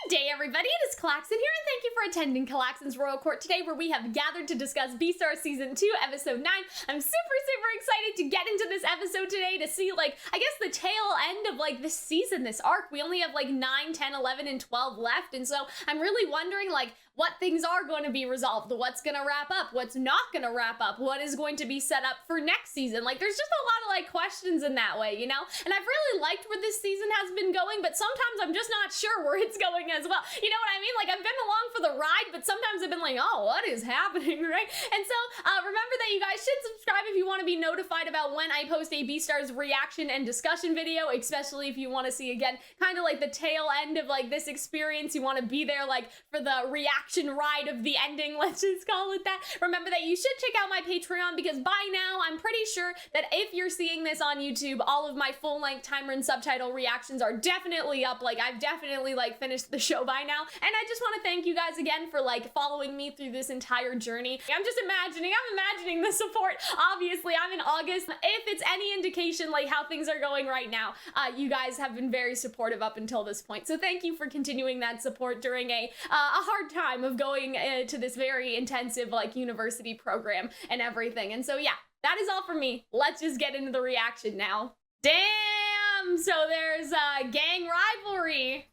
Good day, everybody. It is Calxiyn here, and thank you for attending Calxiyn's Royal Court today, where we have gathered to discuss Beastars Season 2, Episode 9. I'm super excited to get into this episode today to see, I guess the tail end of, this season, this arc. We only have, 9, 10, 11, and 12 left, and so I'm really wondering, what things are going to be resolved, what's going to wrap up, what's not going to wrap up, what is going to be set up for next season. There's just a lot of, questions in that way, you know? And I've really liked where this season has been going, but sometimes I'm just not sure where it's going as well. You know what I mean? I've been along for the ride, but sometimes I've been oh, what is happening, right? And so, remember that you guys should subscribe if you want to be notified about when I post a Beastars reaction and discussion video, especially if you want to see, again, kind of the tail end of, this experience. You want to be there, for the reaction ride of the ending, let's just call it that. Remember that you should check out my Patreon, because by now, I'm pretty sure that if you're seeing this on YouTube, all of my full-length timer and subtitle reactions are definitely up. I've definitely, finished the show by now. And I just want to thank you guys again for, following me through this entire journey. I'm imagining the support. Obviously, I'm in August. If it's any indication, how things are going right now, you guys have been very supportive up until this point. So thank you for continuing that support during a hard time of going to this very intensive, university program and everything. And so, yeah, that is all for me. Let's just get into the reaction now. Damn! So there's gang rivalry.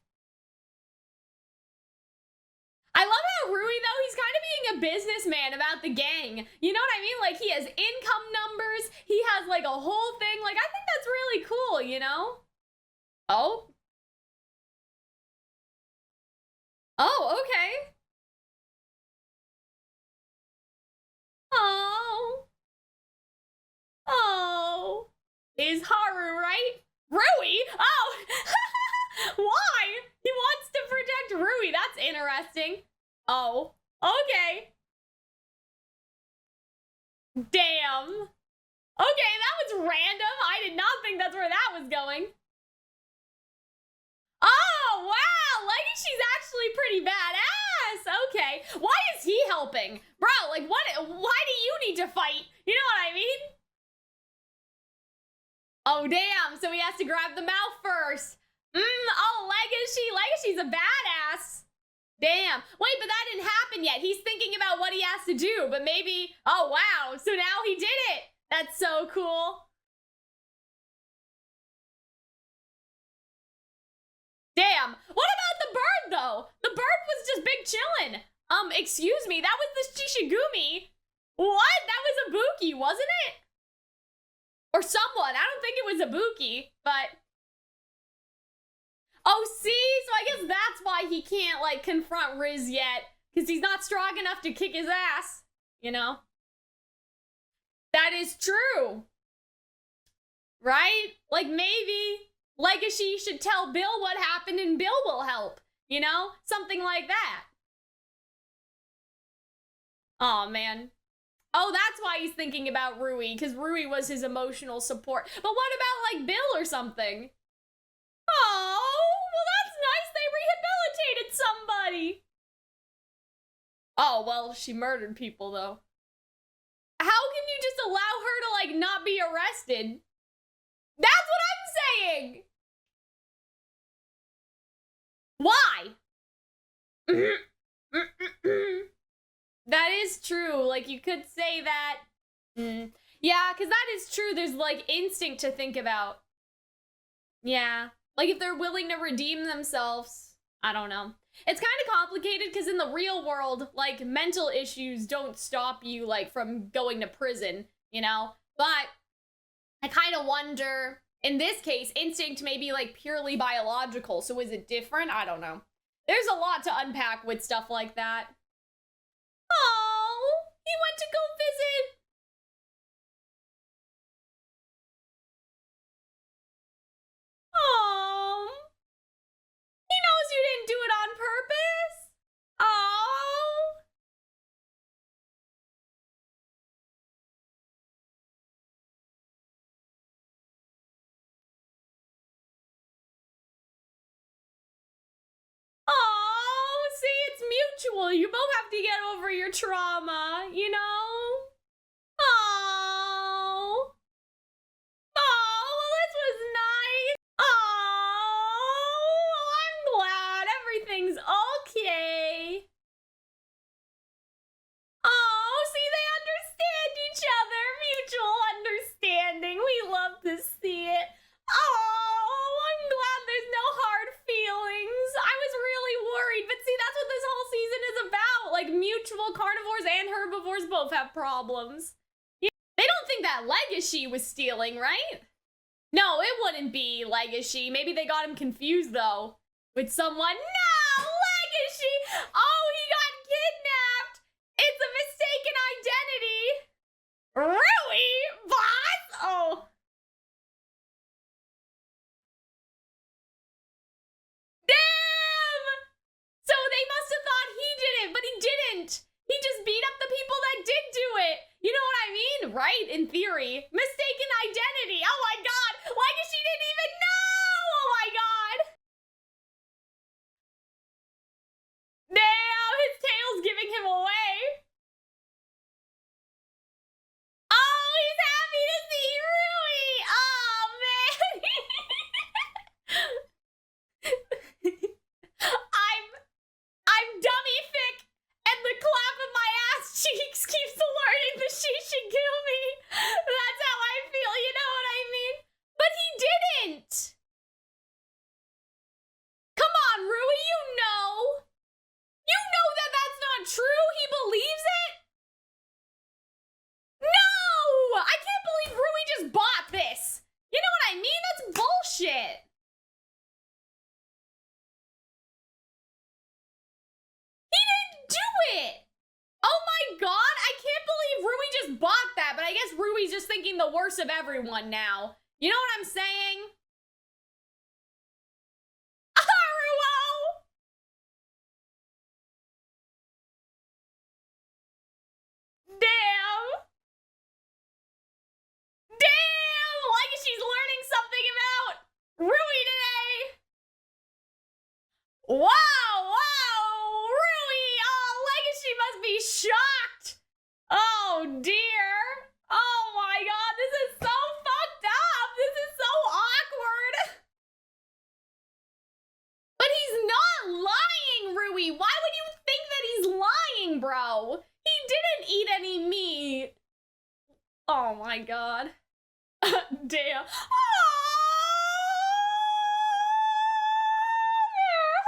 I love how Rui, though, he's kind of being a businessman about the gang. You know what I mean? He has income numbers. He has, a whole thing. I think that's really cool, you know? Oh. Oh, okay. Oh. Oh. Is Haru right? Rui? Oh. Why? He wants to protect Rui. That's interesting. Oh. Okay. Damn. Okay, that was random. I did not think that's where that was going. Oh, wow. Legoshi's actually pretty badass. Okay. Why is he helping? Bro, why do you need to fight? You know what I mean? Oh, damn. So he has to grab the mouth first. Oh, Legoshi's a badass. Damn. Wait, but that didn't happen yet. He's thinking about what he has to do, but maybe, oh, wow. So now he did it. That's so cool. Damn. What about the bird, though? The bird was just big chillin'. Excuse me, that was the Shishigumi. What? That was Ibuki, wasn't it? Or someone. I don't think it was Ibuki, but... Oh, see? So I guess that's why he can't, confront Riz yet. Because he's not strong enough to kick his ass. You know? That is true. Right? Maybe Legoshi should tell Bill what happened and Bill will help. You know? Something like that. Oh, man. Oh, that's why he's thinking about Rui. Because Rui was his emotional support. But what about, Bill or something? Oh, well, that's nice. They rehabilitated somebody. Oh, well, she murdered people, though. How can you just allow her to, not be arrested? That's what I'm saying. Why? That is true. You could say that. Yeah, because that is true. There's, instinct to think about. Yeah. If they're willing to redeem themselves, I don't know. It's kind of complicated because in the real world, mental issues don't stop you, from going to prison, you know? But I kind of wonder, in this case, instinct may be, purely biological. So is it different? I don't know. There's a lot to unpack with stuff like that. Oh, he went to go visit. Oh, he knows you didn't do it on purpose. Oh. Oh, see, it's mutual. You both have to get over your trauma, you know? Oh. Oh, well, this was nice. Oh, I'm glad everything's both have problems. They don't think that Legoshi was stealing, right? No, it wouldn't be Legoshi. Maybe they got him confused, though, with someone. No, Legoshi! Oh, he got kidnapped! It's a mistaken identity! Rui, boss? Oh. Damn! So they must have thought he did it, but he didn't. He just beat up the people that did do it. You know what I mean? Right? In theory. Mistaken identity. Oh my god! Legoshi didn't even know! Oh my god! Damn! His tail's giving him away. Oh, he's happy to see Rui! Oh, man! I'm dummy thick, and the clap of my ass cheeks keeps alerting the Shishigumi. That's how I feel, you know what I mean? But he didn't! Come on, Rui, you know! You know that that's not true! He believes it? No! I can't believe Rui just bought this! You know what I mean? That's bullshit! He didn't do it! Oh my god, I can't believe Rui just bought that, but I guess Rui's just thinking the worst of everyone now. You know what I'm saying? Haruo! Damn! Damn! Like she's learning something about Rui today! Wow! Wow! Rui! Oh, Legoshi must be shocked! Oh, dear! Oh my god, this is so fucked up! This is so awkward! But he's not lying, Rui! Why would you think that he's lying, bro? He didn't eat any meat! Oh my god. Damn. They're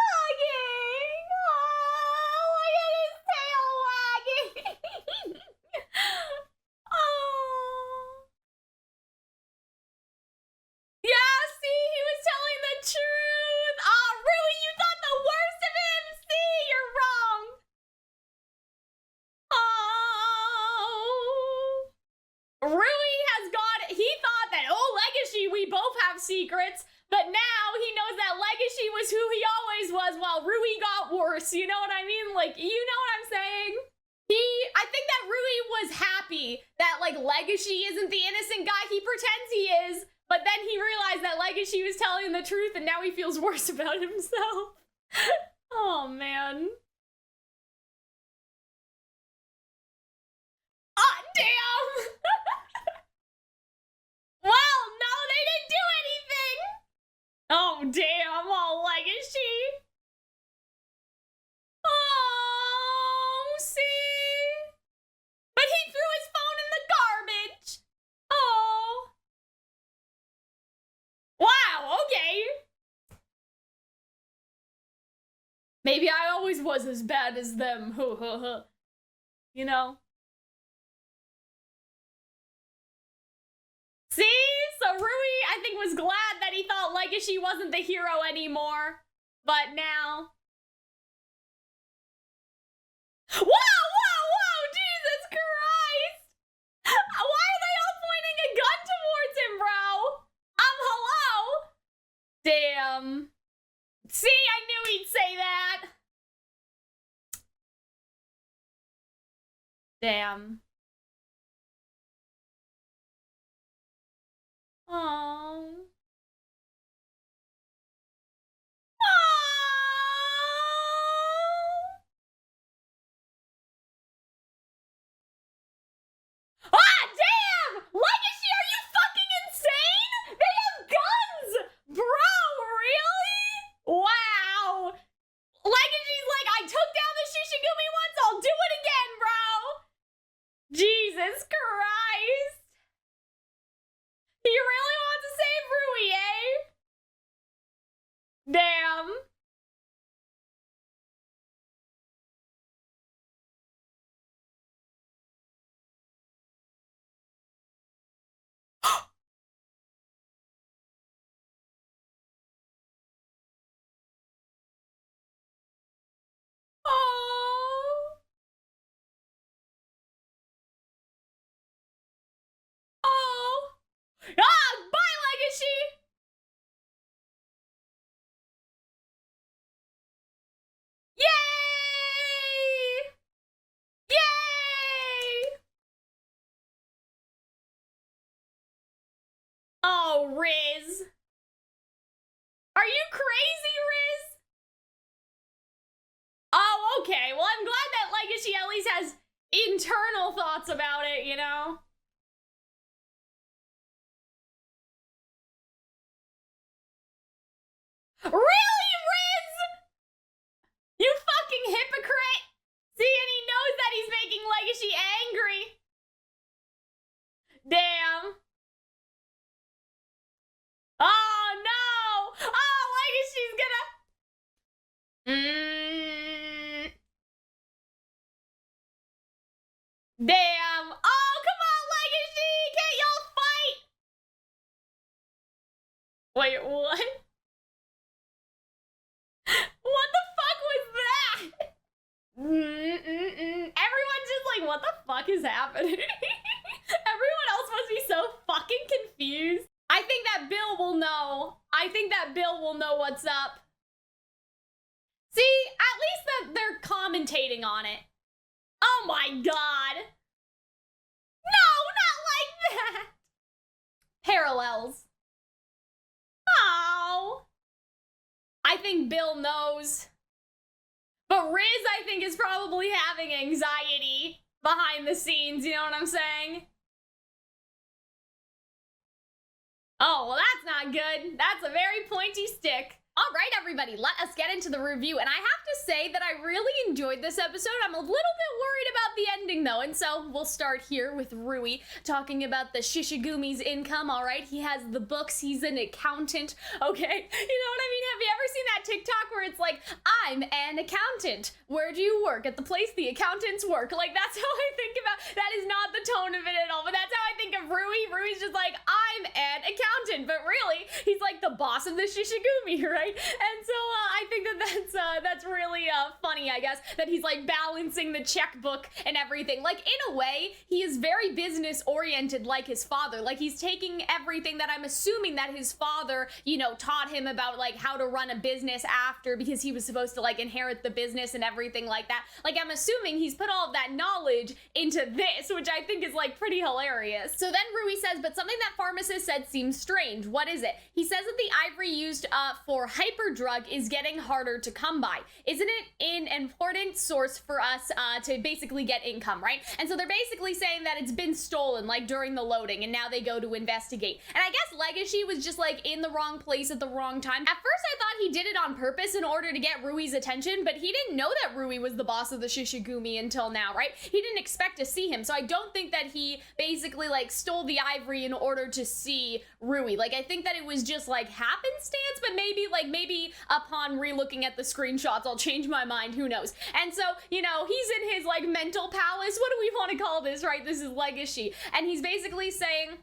hugging! Oh, look at his tail wagging! Oh. Yeah, see, he was telling the truth! Oh, Rui, you thought the worst of him! See, you're wrong! Oh. Rui has got, he thought that, oh, Legoshi, we both have secrets, but now he knows that Legoshi was who he always was while Rui got worse. You know what I mean? Like, you know what I'm saying? I think that Rui was happy that, like, Legoshi isn't the innocent guy he pretends he is, but then he realized that Legoshi was telling the truth and now he feels worse about himself. Oh, man. Ah, damn! Well, no, they didn't do anything! Oh, damn, oh, Legoshi. Oh, see? But he threw his phone in the garbage! Oh. Wow, okay. Maybe I always was as bad as them, you know? See? So Rui, I think, was glad that he thought Legoshi wasn't the hero anymore. But now... Whoa, whoa, whoa! Jesus Christ! Why are they all pointing a gun towards him, bro? Hello? Damn. See, I knew he'd say that. Damn. Oh. Ah, damn! Legoshi, are you fucking insane? They have guns! Bro, really? Wow. Legoshi's like, I took down the Shishigumi once, I'll do it again, bro. Jesus Christ. He really wants to save Rui. Ah, bye, Legoshi! Yay! Yay! Oh, Riz. Are you crazy, Riz? Oh, okay. Well, I'm glad that Legoshi at least has internal thoughts about it, you know? Really, Riz? You fucking hypocrite! See, and he knows that he's making Legoshi angry. Damn. Oh, no! Oh, Legashi's gonna... Damn. Oh, come on, Legacy! Can't y'all fight? Wait, what? What the fuck was that? Everyone's just like, what the fuck is happening? Everyone else must be so fucking confused. I think that Bill will know. I think that Bill will know what's up. See, at least that they're commentating on it. Oh my god. No, not like that. Parallels. Oh. I think Bill knows. But Riz, I think, is probably having anxiety behind the scenes, you know what I'm saying? Oh, well, that's not good. That's a very pointy stick. All right, everybody, let us get into the review. And I have to say that I really enjoyed this episode. I'm a little bit worried about the ending, though. And so we'll start here with Rui talking about the Shishigumi's income. All right, he has the books. He's an accountant. Okay, you know what I mean? Have you ever seen that TikTok where it's like, I'm an accountant. Where do you work? At the place the accountants work. Like, that's how I think about, that is not the tone of it at all. But that's how I think of Rui. Rui's just like, I'm an accountant. But really, he's like the boss of the Shishigumi, right? And so I think that that's really funny, I guess, that he's like balancing the checkbook and everything. Like, in a way, he is very business oriented like his father. Like, he's taking everything that I'm assuming that his father, you know, taught him about like how to run a business after, because he was supposed to like inherit the business and everything like that. Like, I'm assuming he's put all of that knowledge into this, which I think is like pretty hilarious. So then Rui says, but something that pharmacist said seems strange. What is it? He says that the ivory used for hyperdrug is getting harder to come by. Isn't it an important source for us to basically get income, right? And so they're basically saying that it's been stolen like during the loading, and now they go to investigate. And I guess Legoshi was just like in the wrong place at the wrong time. At first I thought he did it on purpose in order to get Rui's attention, but he didn't know that Rui was the boss of the Shishigumi until now, right? He didn't expect to see him. So I don't think that he basically like stole the ivory in order to see Rui. Like, I think that it was just like happenstance, but maybe upon re-looking at the screenshots, I'll change my mind, who knows. And so, you know, he's in his like mental palace. What do we want to call this, right? This is Legoshi. And he's basically saying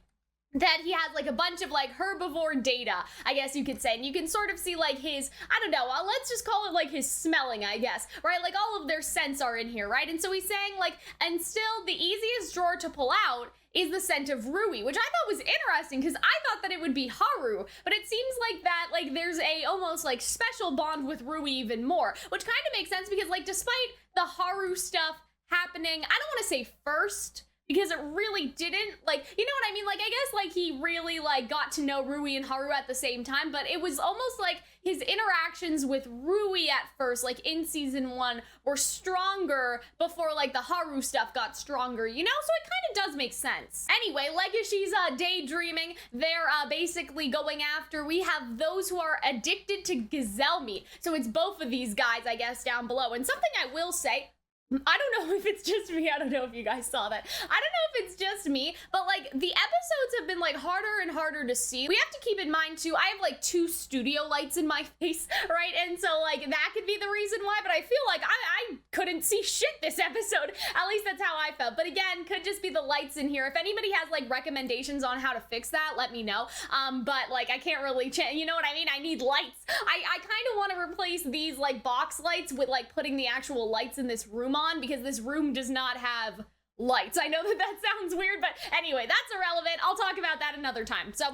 that he has like a bunch of like herbivore data, I guess you could say, and you can sort of see like his, I don't know, let's just call it like his smelling, I guess, right? Like all of their scents are in here, right? And so he's saying like, and still the easiest drawer to pull out is the scent of Rui, which I thought was interesting because I thought that it would be Haru, but it seems like that like there's a almost like special bond with Rui even more, which kind of makes sense because like despite the Haru stuff happening, I don't want to say first, because it really didn't, like, you know what I mean? Like, I guess, like, he really, like, got to know Rui and Haru at the same time, but it was almost like his interactions with Rui at first, like, in season 1, were stronger before, like, the Haru stuff got stronger, you know? So it kind of does make sense. Anyway, Legoshi's daydreaming. They're basically going after, we have those who are addicted to gazelle meat. So it's both of these guys, I guess, down below. And something I will say, I don't know if it's just me. I don't know if you guys saw that. I don't know if it's just me, but like the episodes have been like harder and harder to see. We have to keep in mind too, I have like 2 studio lights in my face, right? And so like that could be the reason why, but I feel like I couldn't see shit this episode. At least that's how I felt. But again, could just be the lights in here. If anybody has like recommendations on how to fix that, let me know. But like I can't really you know what I mean? I need lights. I kind of want to replace these like box lights with like putting the actual lights in this room on, because this room does not have lights. I know that that sounds weird, but anyway, that's irrelevant. I'll talk about that another time. So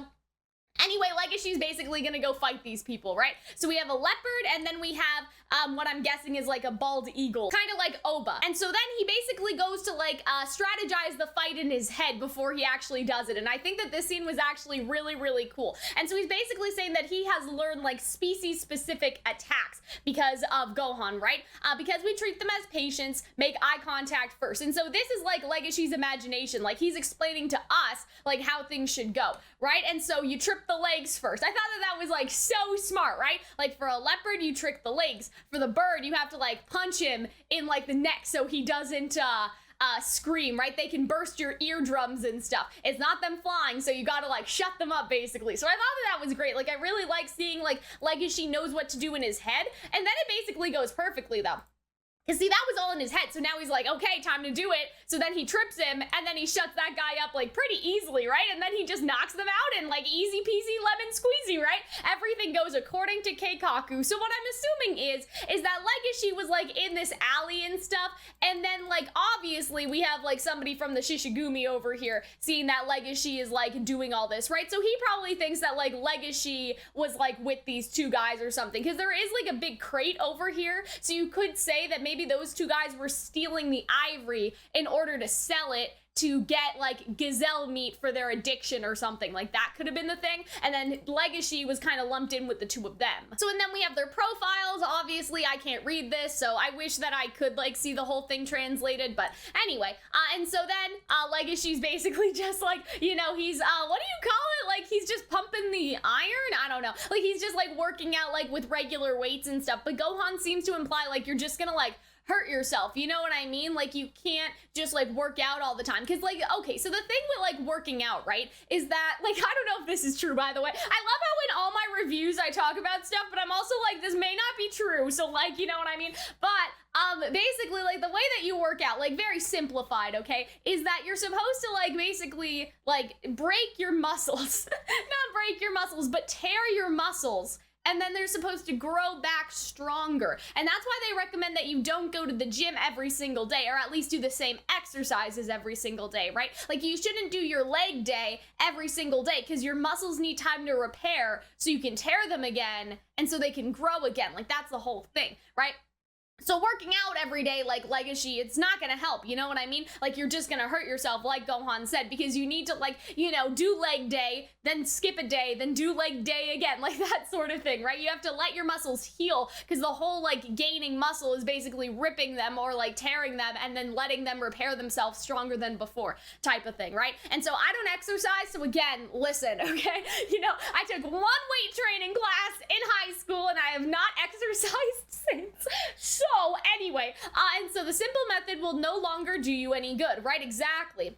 anyway, Legoshi's basically gonna go fight these people, right? So we have a leopard, and then we have what I'm guessing is like a bald eagle, kind of like Oba. And so then he basically goes to like strategize the fight in his head before he actually does it. And I think that this scene was actually really, really cool. And so he's basically saying that he has learned like species-specific attacks because of Gohan, right? Because we treat them as patients, make eye contact first. And so this is like Legoshi's imagination. Like he's explaining to us like how things should go, right? And so you trip the legs first. I thought that that was like so smart, right? Like for a leopard, you trick the legs. For the bird, you have to like punch him in like the neck so he doesn't scream, right? They can burst your eardrums and stuff. It's not them flying, so you gotta like shut them up basically. So I thought that that was great. Like I really like seeing like Legoshi knows what to do in his head, and then it basically goes perfectly though. Cause see, that was all in his head, so now he's like, okay, time to do it. So then he trips him, and then he shuts that guy up like pretty easily, right? And then he just knocks them out and like easy peasy lemon squeezy, right? Everything goes according to Keikaku. So what I'm assuming is that Legoshi was like in this alley and stuff, and then like obviously we have like somebody from the Shishigumi over here seeing that Legoshi is like doing all this, right? So he probably thinks that like Legoshi was like with these two guys or something, because there is like a big crate over here, so you could say that maybe those two guys were stealing the ivory in order to sell it to get like gazelle meat for their addiction or something. Like that could have been the thing. And then Legoshi was kind of lumped in with the two of them. So and then we have their profiles. Obviously I can't read this, so I wish that I could like see the whole thing translated, but anyway. And so then Legoshi's basically just like, you know, he's what do you call it? Like he's just pumping the iron? I don't know. Like he's just like working out like with regular weights and stuff. But Gohan seems to imply like you're just gonna like hurt yourself, you know what I mean? Like you can't just like work out all the time, because like, okay, so the thing with like working out, right, is that like, I don't know if this is true, by the way. I love how in all my reviews I talk about stuff, but I'm also like, this may not be true, so like, you know what I mean? But basically like the way that you work out, like very simplified, okay, is that you're supposed to like basically like break your muscles, not break your muscles, but tear your muscles. And then they're supposed to grow back stronger. And that's why they recommend that you don't go to the gym every single day, or at least do the same exercises every single day, right? Like you shouldn't do your leg day every single day, because your muscles need time to repair so you can tear them again and so they can grow again. Like that's the whole thing, right? So working out every day like Legoshi, it's not gonna help, you know what I mean? Like you're just gonna hurt yourself, like Gohan said, because you need to like, you know, do leg day, then skip a day, then do leg day again, like that sort of thing, right? You have to let your muscles heal, because the whole like gaining muscle is basically ripping them or like tearing them and then letting them repair themselves stronger than before type of thing, right? And so I don't exercise, so again, listen, okay? You know, I took one weight training class in high school and I have not exercised since. So anyway, and so the simple method will no longer do you any good, right? Exactly.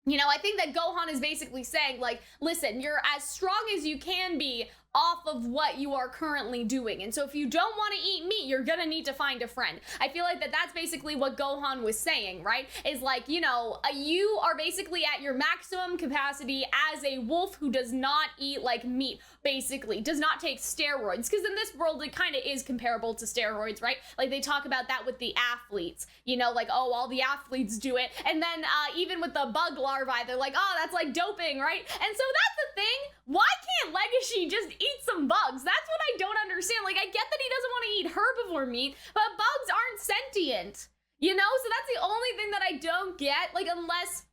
You know, I think that Gohan is basically saying, like, listen, you're as strong as you can be off of what you are currently doing. And so if you don't want to eat meat, you're gonna need to find a friend. I feel like that that's basically what Gohan was saying, right? Is like, you know, you are basically at your maximum capacity as a wolf who does not eat like meat, basically, does not take steroids. Because in this world, it kind of is comparable to steroids, right? Like they talk about that with the athletes, you know, like, oh, all the athletes do it. And then even with the bug larvae, they're like, oh, that's like doping, right? And so that's the thing. Why can't Legoshi just eat some bugs? That's what I don't understand. Like, I get that he doesn't want to eat herbivore meat, but bugs aren't sentient, you know? So that's the only thing that I don't get, like, unless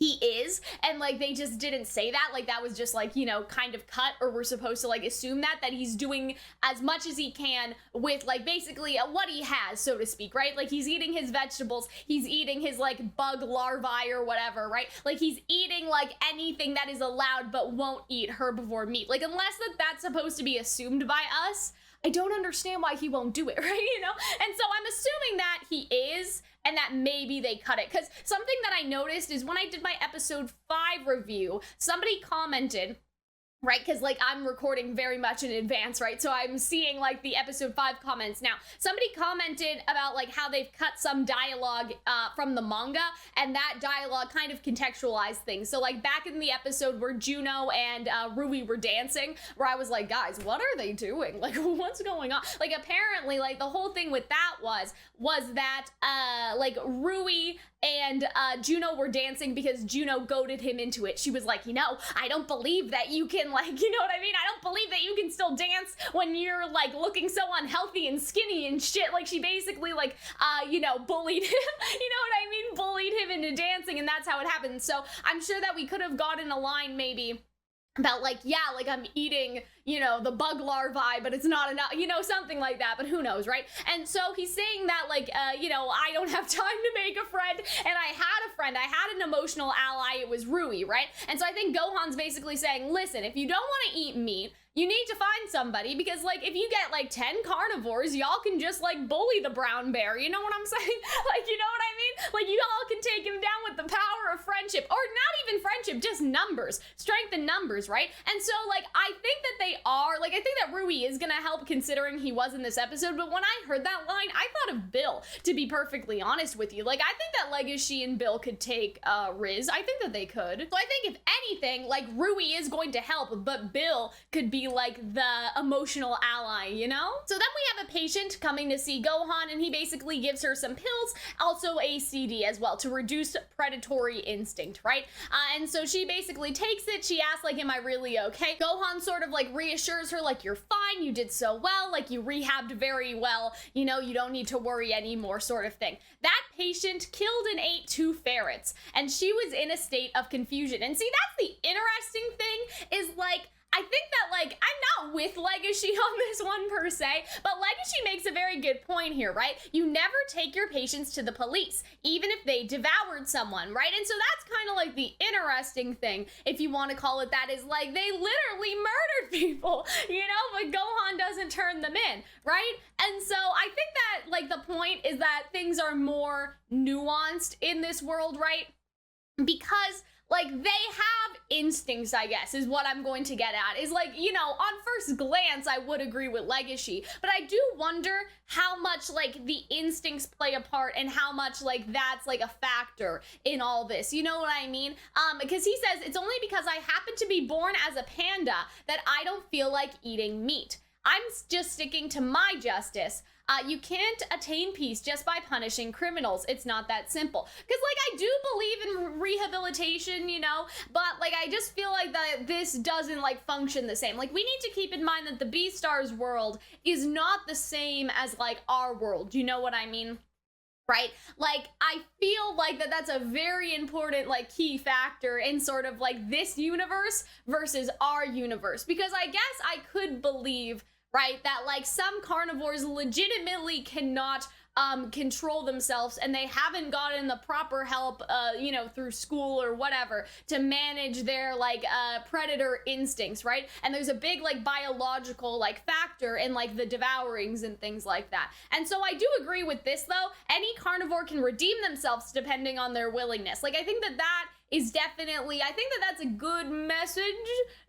he is, and like they just didn't say that, like that was just like, you know, kind of cut, or we're supposed to like assume that he's doing as much as he can with like basically what he has, so to speak, right? Like he's eating his vegetables, he's eating his like bug larvae or whatever, right? Like he's eating like anything that is allowed but won't eat herbivore meat. Like unless that's supposed to be assumed by us, I don't understand why he won't do it, right? You know? And so I'm assuming that he is, and that maybe they cut it. Because something that I noticed is when I did my episode 5 review, somebody commented, right? Because like I'm recording very much in advance, right? So I'm seeing like the episode 5 comments now. Somebody commented about like how they've cut some dialogue from the manga, and that dialogue kind of contextualized things. So like back in the episode where Juno and Rui were dancing, where I was like, guys, what are they doing? Like, what's going on? Like apparently like the whole thing with that was that like Rui and Juno were dancing because Juno goaded him into it. She was like, you know, I don't believe that you can, like, you know what I mean? I don't believe that you can still dance when you're like looking so unhealthy and skinny and shit. Like, she basically like, you know, bullied him. You know what I mean? Bullied him into dancing, and that's how it happened. So I'm sure that we could have gotten a line maybe about like, yeah, like I'm eating, you know, the bug larvae, but it's not enough, you know, something like that, but who knows, right? And so he's saying that like, you know, I don't have time to make a friend, and I had a friend, I had an emotional ally, it was Rui, right? And so I think Gohan's basically saying, listen, if you don't want to eat meat, you need to find somebody, because like if you get like 10 carnivores, y'all can just like bully the brown bear, you know what I'm saying? Like, you know what I mean? Like, you all can take him down with the power of friendship, or not even friendship, just numbers, strength in numbers, right? And so like, I think that they are, like, I think that Rui is gonna help considering he was in this episode, but when I heard that line, I thought of Bill, to be perfectly honest with you. Like, I think that Legoshi and Bill could take Riz. I think that they could. So I think if anything, like, Rui is going to help, but Bill could be like the emotional ally, you know? So then we have a patient coming to see Gohan, and he basically gives her some pills, also a CD as well, to reduce predatory instinct, right? And so she basically takes it. She asks like, am I really okay? Gohan sort of like reassures her like, you're fine, you did so well, like you rehabbed very well, you know, you don't need to worry anymore, sort of thing. That patient killed and ate 2 ferrets, and she was in a state of confusion. And see, that's the interesting thing, is like, I think that, like, I'm not with Legoshi on this one per se, but Legoshi makes a very good point here, right? You never take your patients to the police, even if they devoured someone, right? And so that's kind of like the interesting thing, if you want to call it that, is like, they literally murdered people, you know, but Gohan doesn't turn them in, right? And so I think that, like, the point is that things are more nuanced in this world, right? Because, like, they have instincts, I guess, is what I'm going to get at. Is like, you know, on first glance, I would agree with Legoshi, but I do wonder how much, like, the instincts play a part, and how much, like, that's, like, a factor in all this. You know what I mean? Because he says, it's only because I happen to be born as a panda that I don't feel like eating meat. I'm just sticking to my justice. You can't attain peace just by punishing criminals. It's not that simple. Because, like, I do believe in rehabilitation, you know, but, like, I just feel like that this doesn't, like, function the same. Like, we need to keep in mind that the Beastars world is not the same as, like, our world. You know what I mean? Right? Like, I feel like that's a very important, like, key factor in sort of, like, this universe versus our universe. Because I guess I could believe, right, that, like, some carnivores legitimately cannot control themselves, and they haven't gotten the proper help, you know, through school or whatever, to manage their, like, predator instincts, right? And there's a big, like, biological, like, factor in, like, the devourings and things like that. And so I do agree with this, though. Any carnivore can redeem themselves depending on their willingness. Like, I think that that is definitely, I think that that's a good message,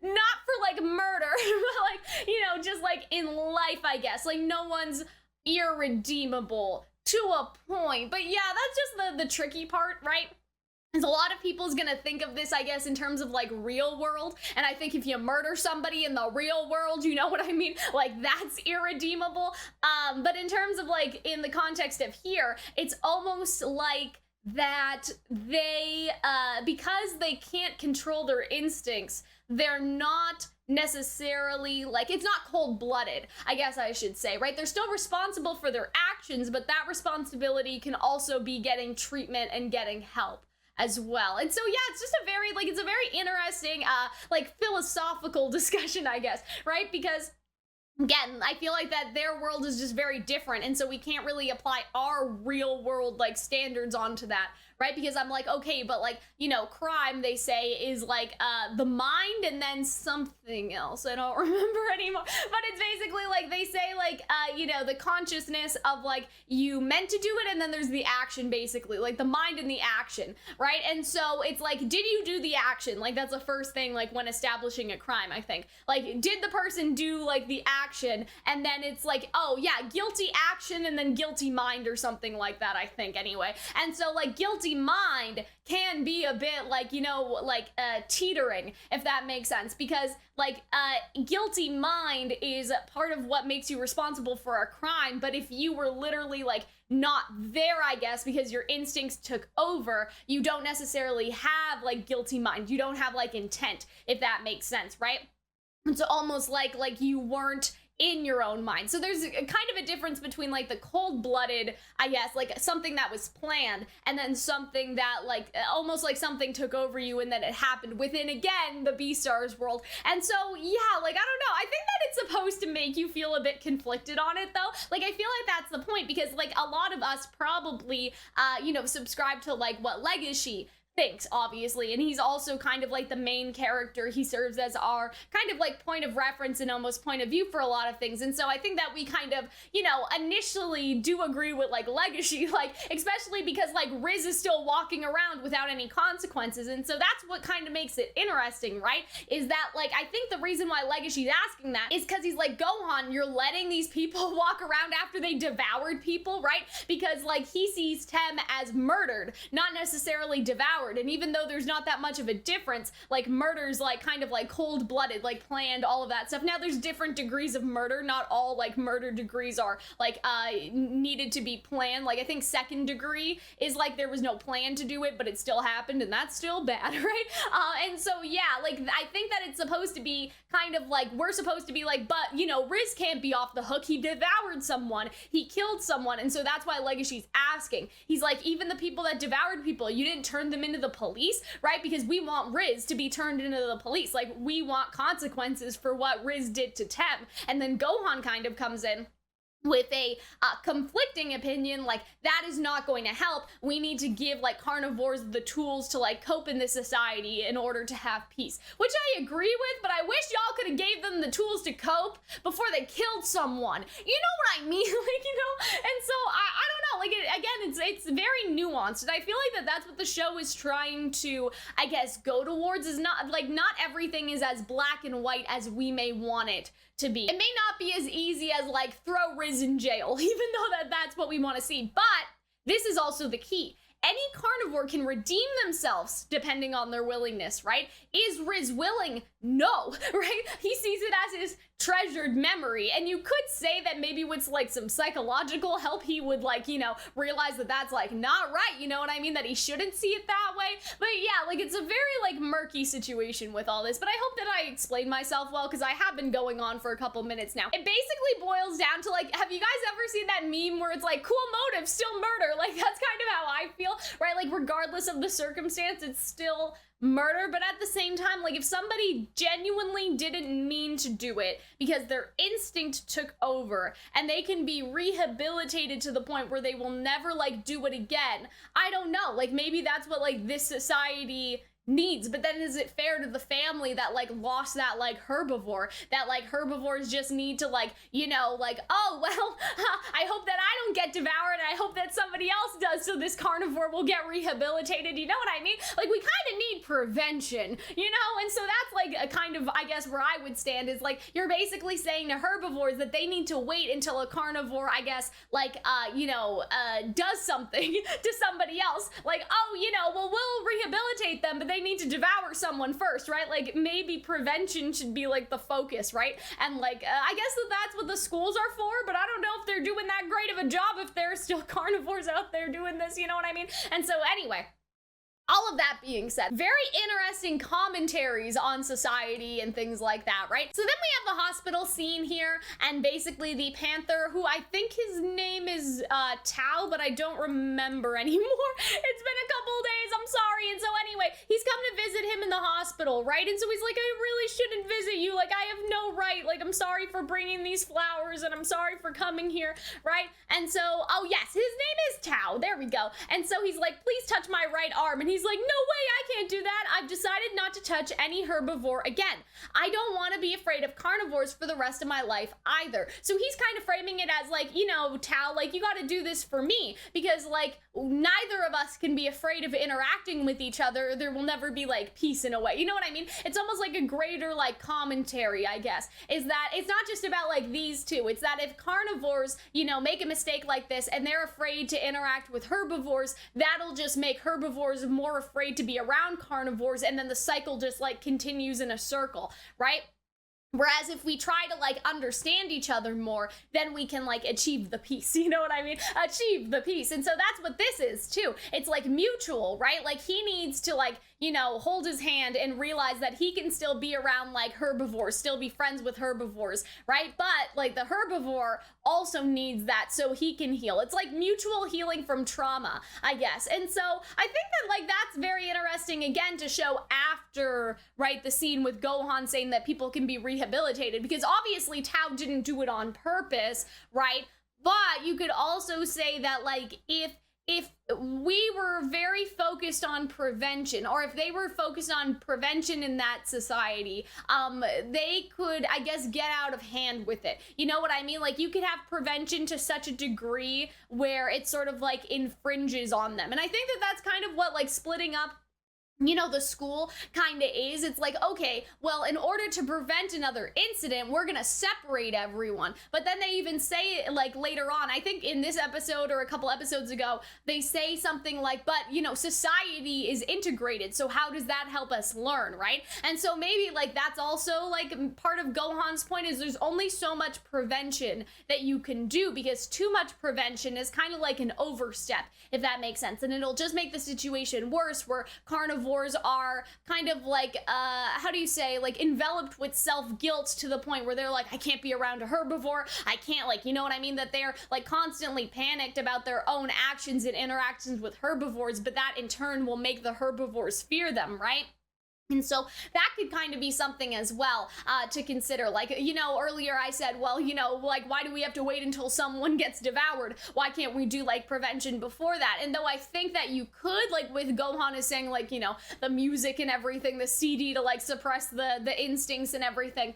not for, like, murder, but, like, you know, just, like, in life, I guess. Like, no one's irredeemable to a point. But yeah, that's just the tricky part, right? Because a lot of people's gonna think of this, I guess, in terms of, like, real world. And I think if you murder somebody in the real world, you know what I mean? Like, that's irredeemable. But in terms of, like, in the context of here, it's almost like that they, because they can't control their instincts, they're not necessarily, like, it's not cold-blooded, I guess I should say, right? They're still responsible for their actions, but that responsibility can also be getting treatment and getting help as well. And so, yeah, it's just a very, like, it's a very interesting, like, philosophical discussion, I guess, right? Because, again, I feel like that their world is just very different, and so we can't really apply our real world, like, standards onto that, right? Because I'm like, okay, but, like, you know, crime, they say, is like the mind and then something else. I don't remember anymore. But it's basically like, they say, like, you know, the consciousness of, like, you meant to do it, and then there's the action, basically, like the mind and the action, right? And so it's like, did you do the action? Like, that's the first thing, like, when establishing a crime, I think. Like, did the person do, like, the action, and then it's like, oh yeah, guilty action and then guilty mind or something like that, I think, anyway. And so like guilty mind can be a bit like, you know, like teetering, if that makes sense, because like guilty mind is part of what makes you responsible for a crime, but if you were literally like not there, I guess, because your instincts took over, you don't necessarily have like guilty mind, you don't have like intent, if that makes sense, right? It's almost like you weren't in your own mind. So there's a kind of a difference between like the cold-blooded, I guess, like something that was planned, and then something that like almost like something took over you and then it happened within, again, the Beastars world. And so yeah, like I don't know, I think that it's supposed to make you feel a bit conflicted on it though. Like I feel like that's the point, because like a lot of us probably you know, subscribe to like what Legoshi thinks, obviously, and he's also kind of like the main character. He serves as our kind of like point of reference and almost point of view for a lot of things. And so I think that we kind of, you know, initially do agree with like Legoshi, like especially because like Riz is still walking around without any consequences. And so that's what kind of makes it interesting, right? Is that like, I think the reason why Legoshi's asking that is because he's like, Gohan, you're letting these people walk around after they devoured people, right? Because like he sees Tem as murdered, not necessarily devoured. And even though there's not that much of a difference, like murder's like kind of like cold-blooded, like planned, all of that stuff. Now there's different degrees of murder. Not all like murder degrees are like needed to be planned. Like I think second degree is like there was no plan to do it, but it still happened, and that's still bad, right? And so yeah, like I think that it's supposed to be kind of like, we're supposed to be like, but you know, Riz can't be off the hook. He devoured someone, he killed someone, and so that's why Legoshi's asking. He's like, even the people that devoured people, you didn't turn them into the police, right? Because we want Riz to be turned into the police. Like we want consequences for what Riz did to Tem. And then Gohan kind of comes in with a conflicting opinion, like that is not going to help. We need to give like carnivores the tools to like cope in this society in order to have peace, which I agree with, but I wish y'all could have gave them the tools to cope before they killed someone. You know what I mean? Like, you know, and so I don't know, like again, it's very nuanced, and I feel like that's what the show is trying to, I guess, go towards, is not like, not everything is as black and white as we may want it to be. It may not be as easy as like throw Riz in jail, even though that's what we want to see, but this is also the key. Any carnivore can redeem themselves depending on their willingness, right? Is Riz willing? No, right? He sees it as his treasured memory, and you could say that maybe with like some psychological help he would like, you know, realize that that's like not right, you know what I mean, that he shouldn't see it that way. But yeah, like it's a very like murky situation with all this, but I hope that I explained myself well, because I have been going on for a couple minutes now. It basically boils down to like, have you guys ever seen that meme where it's like, cool motive, still murder? Like that's kind of how I feel, right? Like regardless of the circumstance, it's still murder. But at the same time, like if somebody genuinely didn't mean to do it because their instinct took over, and they can be rehabilitated to the point where they will never like do it again, I don't know, like maybe that's what like this society needs. But then is it fair to the family that like lost that like herbivore, that like herbivores just need to like, you know, like, oh well, I hope that I don't get devoured, and I hope that somebody else does, so this carnivore will get rehabilitated, you know what I mean? Like we kind of need prevention, you know? And so that's like a kind of, I guess, where I would stand, is like you're basically saying to herbivores that they need to wait until a carnivore, I guess, like you know, does something to somebody else, like, oh, you know, well, we'll rehabilitate them, but they need to devour someone first, right? Like maybe prevention should be like the focus, right? And like I guess that's what the schools are for, but I don't know if they're doing that great of a job if there are still carnivores out there doing this, you know what I mean? And so anyway, all of that being said, very interesting commentaries on society and things like that, right? So then we have the hospital scene here, and basically the panther, who I think his name is Tao, but I don't remember anymore. It's been a couple days, I'm sorry. And so anyway, he's come to visit him in the hospital, right? And so he's like, I really shouldn't visit you. Like, I have no right. Like, I'm sorry for bringing these flowers, and I'm sorry for coming here, right? And so, oh yes, his name is Tao. There we go. And so he's like, please touch my right arm. And he's like, no way, I can't do that. I've decided not to touch any herbivore again. I don't want to be afraid of carnivores for the rest of my life either. So he's kind of framing it as like, you know, Tao, like, you got to do this for me, because like neither of us can be afraid of interacting with each other. There will never be like peace in a way. You know what I mean? It's almost like a greater like commentary, I guess, is that it's not just about like these two. It's that if carnivores, you know, make a mistake like this and they're afraid to interact with herbivores, that'll just make herbivores more afraid to be around carnivores, and then the cycle just like continues in a circle, right? Whereas if we try to like understand each other more, then we can like achieve the peace. You know what I mean? Achieve the peace. And so that's what this is too. It's like mutual, right? Like he needs to like, you know, hold his hand and realize that he can still be around like herbivores, still be friends with herbivores, right? But like the herbivore also needs that so he can heal. It's like mutual healing from trauma, I guess. And so I think that like that's very interesting again to show after, right, the scene with Gohan saying that people can be rehabilitated, because obviously Tao didn't do it on purpose, right? But you could also say that like if we were very focused on prevention, or if they were focused on prevention in that society, they could, I guess, get out of hand with it. You know what I mean? Like you could have prevention to such a degree where it sort of like infringes on them. And I think that that's kind of what like splitting up, you know, the school kind of is. It's like, okay, well, in order to prevent another incident, we're gonna separate everyone. But then they even say it like later on, I think in this episode or a couple episodes ago, they say something like, but you know, society is integrated, so how does that help us learn, right? And so maybe like that's also like part of Gohan's point, is there's only so much prevention that you can do, because too much prevention is kind of like an overstep, if that makes sense. And it'll just make the situation worse, where carnivores are kind of like, how do you say, like enveloped with self-guilt to the point where they're like, I can't be around a herbivore, I can't, like, you know what I mean? That they're like constantly panicked about their own actions and interactions with herbivores, but that in turn will make the herbivores fear them, right? And so that could kind of be something as well to consider. Like, you know, earlier I said, well, you know, like, why do we have to wait until someone gets devoured? Why can't we do like prevention before that? And though I think that you could, like with Gohan is saying, like, you know, the music and everything, the CD to like suppress the instincts and everything,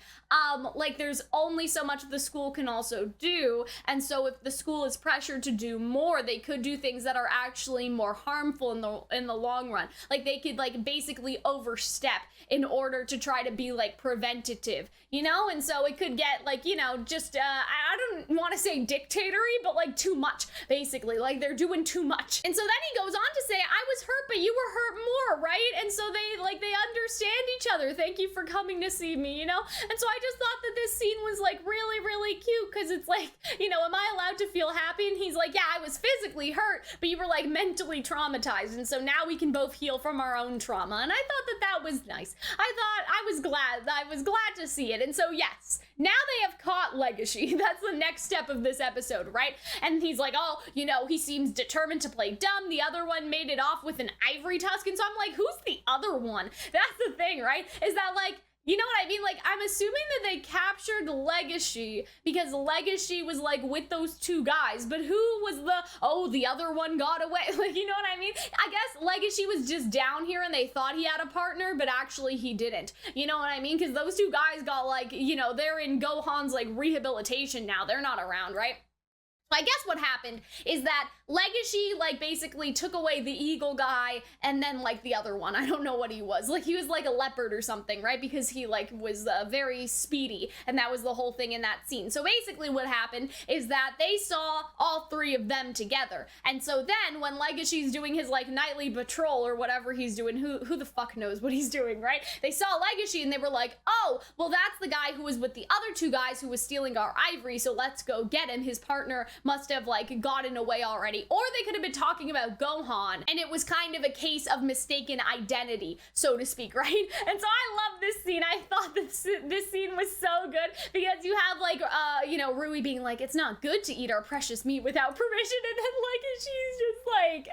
like there's only so much the school can also do. And so if the school is pressured to do more, they could do things that are actually more harmful in the long run. Like they could like basically overstep in order to try to be like preventative, you know? And so it could get like, you know, just I don't want to say dictatory, but like too much, basically, like they're doing too much. And so then he goes on to say, I was hurt, but you were hurt more, right? And so they understand each other. Thank you for coming to see me, you know? And so I just thought that this scene was like really, really cute, because it's like, you know, am I allowed to feel happy? And he's like, yeah, I was physically hurt, but you were like mentally traumatized, and so now we can both heal from our own trauma. And I thought that that was nice. I was glad to see it. And so yes, now they have caught Legoshi. That's the next step of this episode, right? And he's like, oh, you know, he seems determined to play dumb. The other one made it off with an ivory tusk. And so I'm like, who's the other one? That's the thing, right? Is that like, you know what I mean? Like, I'm assuming that they captured Legoshi because Legoshi was, like, with those two guys. But who was the other one got away? Like, you know what I mean? I guess Legoshi was just down here and they thought he had a partner, but actually he didn't. You know what I mean? Because those two guys got, like, you know, they're in Gohan's, like, rehabilitation now. They're not around, right? I guess what happened is that Legoshi, like, basically took away the eagle guy and then, like, the other one. I don't know what he was. Like, he was, like, a leopard or something, right? Because he, like, was very speedy, and that was the whole thing in that scene. So basically what happened is that they saw all three of them together. And so then when Legoshi's doing his, like, nightly patrol or whatever he's doing, who the fuck knows what he's doing, right? They saw Legoshi and they were like, oh, well, that's the guy who was with the other two guys who was stealing our ivory, so let's go get him. His partner must have, like, gotten away already. Or they could have been talking about Gohan, and it was kind of a case of mistaken identity, so to speak, right? And so I love this scene. I thought this scene was so good, because you have, like, you know, Rui being like, it's not good to eat our precious meat without permission, and then, like, she's just like,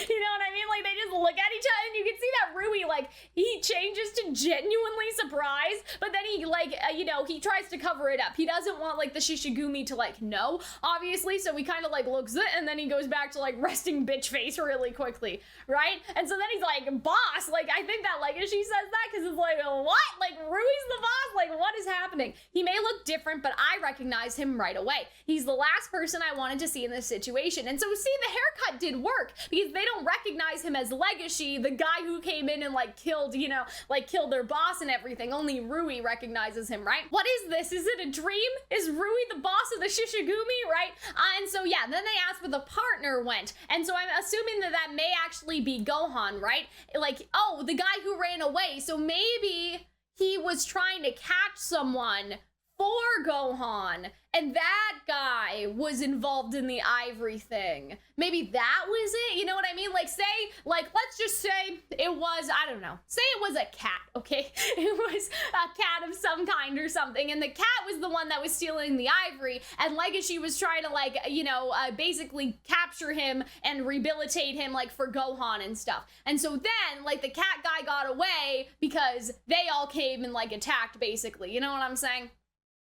You know what I mean? Like, they just look at each other, and you can see that Rui, like, he changes to genuinely surprised, but then he, like, you know, he tries to cover it up. He doesn't want, like, the Shishigumi to, like, know, obviously, so he kind of, like, looks it, and then he goes back to, like, resting bitch face really quickly, right? And so then he's like, boss, like, I think that, like, she says that, because it's like, what? Like, Rui's the boss? Like, what is happening? He may look different, but I recognize him right away. He's the last person I wanted to see in this situation. And so, see, the haircut did work, because they don't recognize him as Legoshi, the guy who came in and, like, killed, you know, like, killed their boss and everything. Only Rui recognizes him, right? What is this? Is it a dream? Is Rui the boss of the Shishigumi, right? And so, yeah, then they asked where the partner went. And so I'm assuming that that may actually be Gohan, right? Like, oh, the guy who ran away. So maybe he was trying to catch someone for Gohan, and that guy was involved in the ivory thing. Maybe that was it, you know what I mean? Like, say, like, let's just say it was, I don't know, say it was a cat, okay? It was a cat of some kind or something, and the cat was the one that was stealing the ivory, and Legoshi was trying to, like, you know, basically capture him and rehabilitate him, like, for Gohan and stuff. And so then, like, the cat guy got away because they all came and, like, attacked, basically, you know what I'm saying?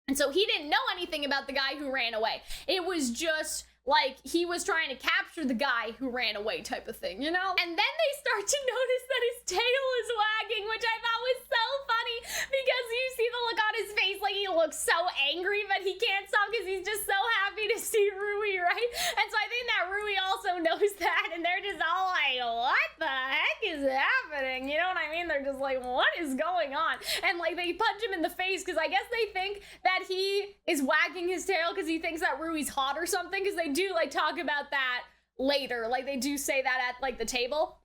And so he didn't know anything about the guy who ran away. It was just like he was trying to capture the guy who ran away type of thing, you know? And then they start to notice that his tail is wagging, which I thought was so funny because you see the look on his face, like he looks so angry, but he can't stop because he's just so happy to see Rui, right? And so I think that Rui also knows that, and they're just all like, what the heck is happening? You know what I mean? They're just like, what is going on? And like they punch him in the face because I guess they think that he is wagging his tail because he thinks that Rui's hot or something, because they do like talk about that later. Like they do say that at like the table.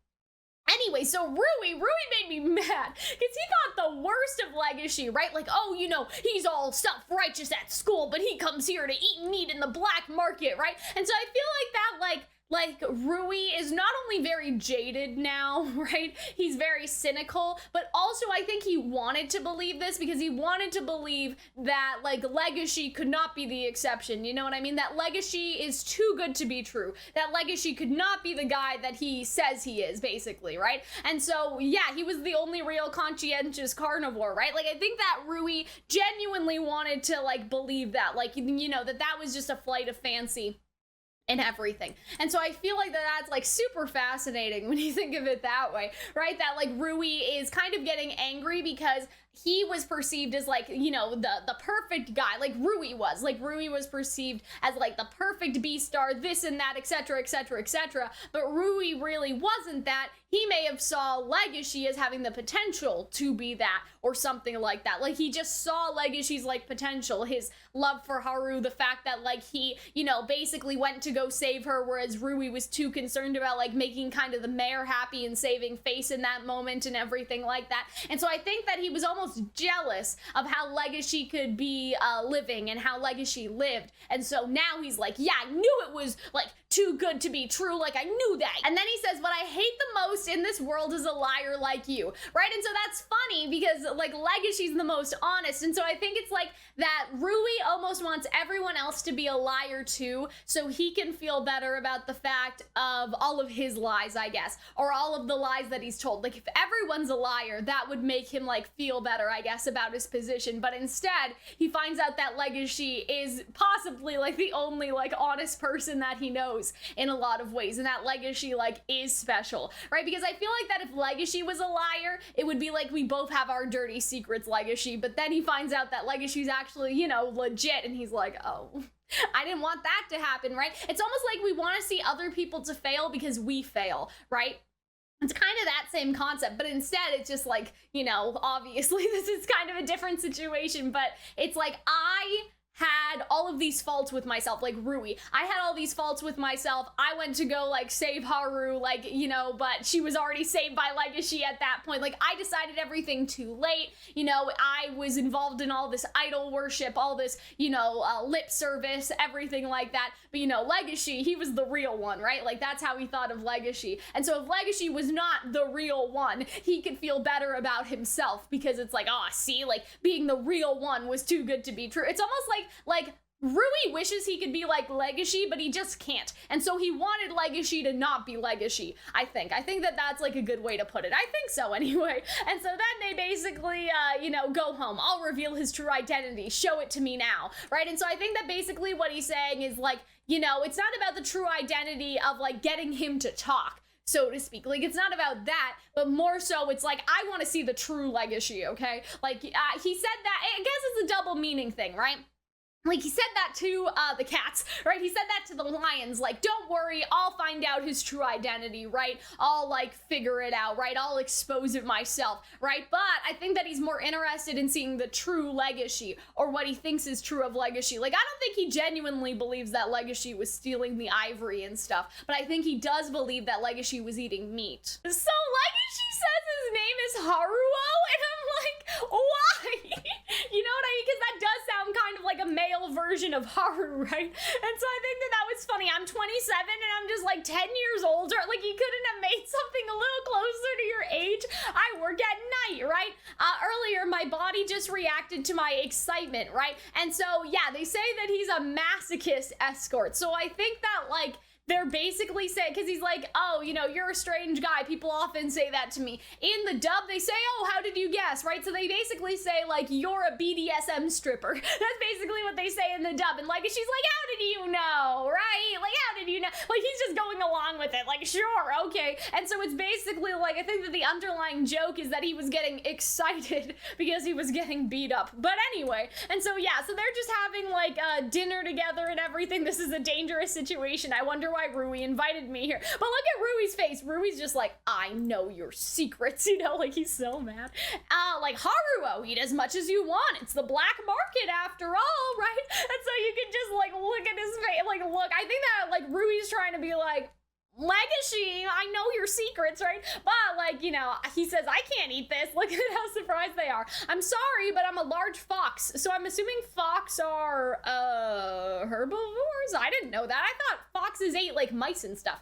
Anyway, so Rui made me mad because he thought the worst of Legoshi, right? Like, oh, you know, he's all self-righteous at school, but he comes here to eat meat in the black market, right? And so I feel like that, like Rui is not only very jaded now, right? He's very cynical, but also I think he wanted to believe this because he wanted to believe that like Legoshi could not be the exception. You know what I mean? That Legoshi is too good to be true. That Legoshi could not be the guy that he says he is, basically, right? And so, yeah, he was the only real conscientious carnivore, right? Like, I think that Rui genuinely wanted to like believe that, like, you know, that was just a flight of fancy and everything. And so I feel like that's like super fascinating when you think of it that way, right? That like Rui is kind of getting angry because he was perceived as like, you know, the perfect guy, like Rui was perceived as like the perfect Beastar, this and that, etc, etc, etc. But Rui really wasn't that. He may have saw Legoshi as having the potential to be that or something like that. Like he just saw Legoshi's like potential, his love for Haru, the fact that like he, you know, basically went to go save her, whereas Rui was too concerned about like making kind of the mayor happy and saving face in that moment and everything like that. And so I think that he was almost jealous of how Legoshi could be living and how Legoshi lived. And so now he's like, yeah, I knew it was like too good to be true. Like I knew that. And then he says, what I hate the most in this world is a liar like you, right? And so that's funny because like Legoshi's the most honest. And so I think it's like that Rui almost wants everyone else to be a liar too, so he can feel better about the fact of all of his lies, I guess, or all of the lies that he's told. Like if everyone's a liar, that would make him like feel better, I guess, about his position. But instead, he finds out that Legoshi is possibly like the only like honest person that he knows in a lot of ways, and that Legoshi like is special, right? Because I feel like that if Legoshi was a liar, it would be like we both have our dirty secrets, Legoshi, but then he finds out that Legoshi's actually, you know, legit, and he's like, oh, I didn't want that to happen, right? It's almost like we want to see other people to fail because we fail, right? It's kind of that same concept, but instead it's just like, you know, obviously this is kind of a different situation, but it's like I had all of these faults with myself, like Rui. I had all these faults with myself. I went to go like save Haru, like, you know, but she was already saved by Legoshi at that point. Like I decided everything too late. You know, I was involved in all this idol worship, all this, you know, lip service, everything like that. But you know, Legoshi, he was the real one, right? Like that's how he thought of Legoshi. And so if Legoshi was not the real one, he could feel better about himself because it's like, oh, see, like being the real one was too good to be true. It's almost like Rui wishes he could be like Legoshi, but he just can't. And so he wanted Legoshi to not be Legoshi, I think. I think that that's like a good way to put it. I think so anyway. And so then they basically, go home. I'll reveal his true identity. Show it to me now, right? And so I think that basically what he's saying is like, it's not about the true identity of like getting him to talk, so to speak. Like, it's not about that, but more so it's like, I want to see the true Legoshi, okay? Like, he said that, I guess it's a double meaning thing, right? Like, he said that to the cats, right? He said that to the lions, like, don't worry, I'll find out his true identity, right? I'll, like, figure it out, right? I'll expose it myself, right? But I think that he's more interested in seeing the true Legoshi, or what he thinks is true of Legoshi. Like, I don't think he genuinely believes that Legoshi was stealing the ivory and stuff, but I think he does believe that Legoshi was eating meat. So Legoshi says his name is Haruo, and I'm like, why? You know what I mean? Because that does sound kind of like a male version of Haru, right? And so I think that that was funny. I'm 27 and I'm just like 10 years older. Like, you couldn't have made something a little closer to your age. I work at night, right? Earlier, my body just reacted to my excitement, right? And so, yeah, they say that he's a masochist escort. So I think that, like, they're basically saying, because he's like, oh, you're a strange guy. People often say that to me. In the dub, they say, oh, how did you guess, right? So they basically say, like, you're a BDSM stripper. That's basically what they say in the dub. And, like, she's like, how did you know, right? Like, how did you know? Like, he's just going along with it. Like, sure, okay. And so it's basically, like, I think that the underlying joke is that he was getting excited because he was getting beat up. But anyway, and so, yeah, so they're just having, like, dinner together and everything. This is a dangerous situation. I wonder why Rui invited me here. But look at Rui's face. Rui's just like, I know your secrets, like, he's so mad. Like, Haruo, eat as much as you want. It's the black market after all, right? And so you can just, like, look at his face, like, look. I think that, like, Rui's trying to be like, Legoshi, I know your secrets, right? But, like, he says, I can't eat this. Look at how surprised they are. I'm sorry, but I'm a large fox. So I'm assuming fox are, herbivores? I didn't know that. I thought foxes ate, like, mice and stuff.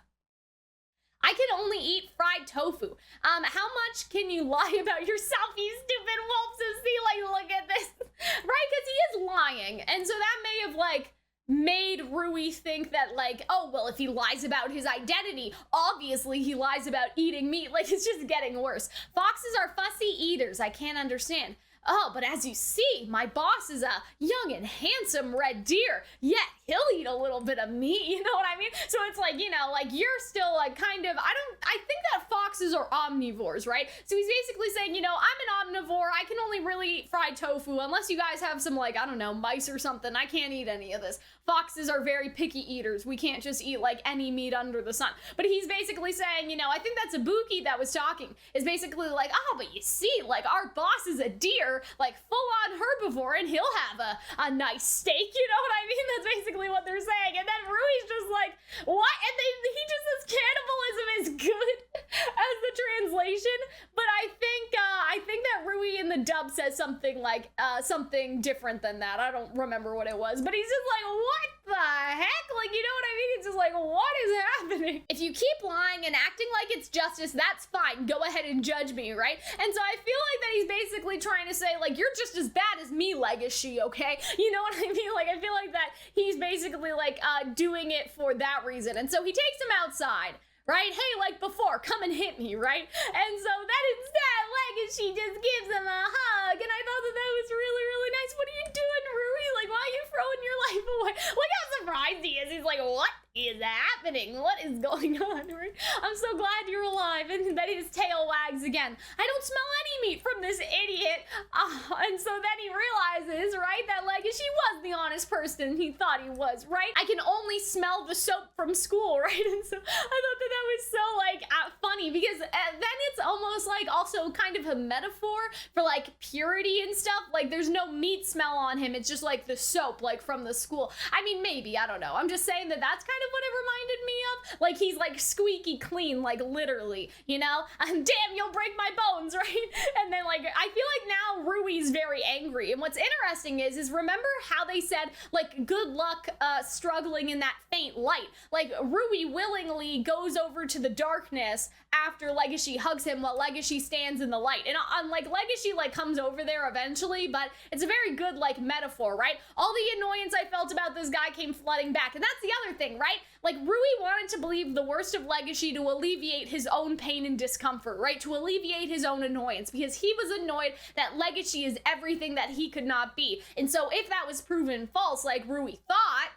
I can only eat fried tofu. How much can you lie about yourself, you stupid wolf? So see, like, look at this, right? Because he is lying. And so that may have, like, made Rui think that, like, oh, well, if he lies about his identity, obviously he lies about eating meat. Like, it's just getting worse. Foxes are fussy eaters. I can't understand. Oh, but as you see, my boss is a young and handsome red deer. Yeah, he'll eat a little bit of meat, you know what I mean? So it's like, like, you're still, like, kind of, I think that foxes are omnivores, right? So he's basically saying, I'm an omnivore. I can only really eat fried tofu unless you guys have some, like, I don't know, mice or something. I can't eat any of this. Foxes are very picky eaters. We can't just eat, like, any meat under the sun. But he's basically saying, I think that's Ibuki that was talking, is basically like, oh, but you see, like, our boss is a deer, like, full-on herbivore, and he'll have a nice steak, you know what I mean? That's basically what they're saying. And then Rui's just like, what? And he just says cannibalism is good as the translation. But I think that Rui in the dub says something like, something different than that. I don't remember what it was. But he's just like, what the heck? Like, you know what I mean? It's just like, what is happening? If you keep lying and acting like it's justice, that's fine. Go ahead and judge me, right? And so I feel like that he's basically trying to say, like, you're just as bad as me, Legoshi, okay? You know what I mean? Like, I feel like that he's basically, like, doing it for that reason. And so he takes him outside, right? Hey, like before, come and hit me, right? And so then instead, Legoshi just gives him a hug, and I thought that was really, really nice. What are you doing, Rui? Like, why are you throwing your life away? Look how surprised he is. He's like, what is happening? What is going on, right? I'm so glad you're alive. And then his tail wags again. I don't smell any meat from this idiot. And so then he realizes, right, that Legoshi was the honest person he thought he was, right? I can only smell the soap from school, right? And so I thought that that was so, like, funny, because then it's almost like also kind of a metaphor for, like, purity and stuff. Like, there's no meat smell on him. It's just like the soap, like, from the school. I mean, maybe, I don't know. I'm just saying that that's kind of what it reminded me of. Like, he's like squeaky clean, like, literally, you know? And damn, you'll break my bones, right? And then, like, I feel like now Rui's very angry. And what's interesting is remember how they said, like, good luck struggling in that faint light. Like, Rui willingly goes over to the darkness after Legoshi hugs him while Legoshi stands in the light. And like Legoshi like comes over there eventually, but it's a very good like metaphor, right? All the annoyance I felt about this guy came flooding back. And that's the other thing, right? Like Rui wanted to believe the worst of Legoshi to alleviate his own pain and discomfort, right? To alleviate his own annoyance, because he was annoyed that Legoshi is everything that he could not be. And so if that was proven false, like Rui thought,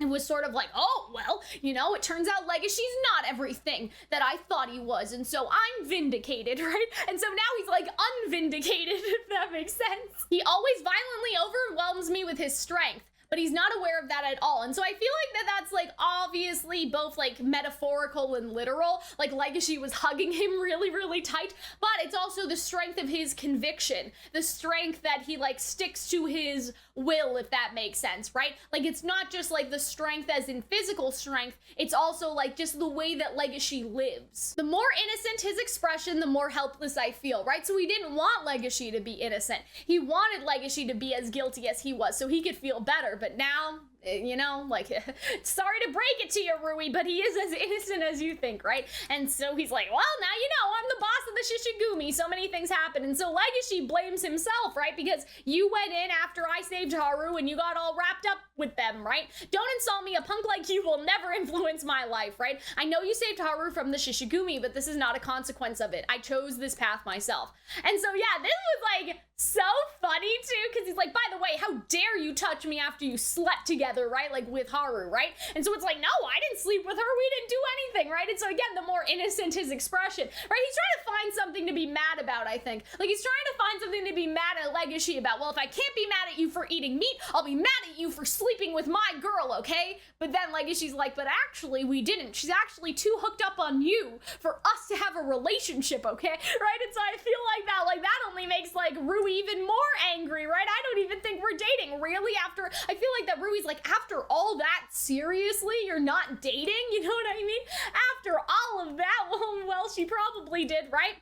it was sort of like, oh, well, you know, it turns out Legoshi's not everything that I thought he was, and so I'm vindicated, right? And so now he's like unvindicated, if that makes sense. He always violently overwhelms me with his strength, but he's not aware of that at all. And so I feel like that's like obviously both like metaphorical and literal. Like Legoshi was hugging him really, really tight, but it's also the strength of his conviction, the strength that he like sticks to his will, if that makes sense, right? Like it's not just like the strength as in physical strength, it's also like just the way that Legoshi lives. The more innocent his expression, the more helpless I feel, right? So he didn't want Legoshi to be innocent. He wanted Legoshi to be as guilty as he was so he could feel better. But now, you know, like, sorry to break it to you, Rui, but he is as innocent as you think, right? And so he's like, well, now you know, I'm the boss of the Shishigumi, so many things happen. And so Legoshi blames himself, right? Because you went in after I saved Haru and you got all wrapped up with them, right? Don't insult me, a punk like you will never influence my life, right? I know you saved Haru from the Shishigumi, but this is not a consequence of it. I chose this path myself. And so yeah, this was like so funny too, because he's like, by the way, how dare you touch me after you slept together, right? Like with Haru, right? And so it's like, no, I didn't sleep with her, we didn't do anything, right? And so again, the more innocent his expression, right? He's trying to find something to be mad about, I think. Like he's trying to find something to be mad at Legoshi about. Well, if I can't be mad at you for eating meat, I'll be mad at you for sleeping with my girl, okay? But then Legoshi's like, but actually we didn't. She's actually too hooked up on you for us to have a relationship, okay? Right? And so I feel like that only makes like Rui even more angry, right? I don't even think we're dating, really? After, I feel like that Rui's like, after all that, seriously, you're not dating? You know what I mean? After all of that, well, she probably did, right?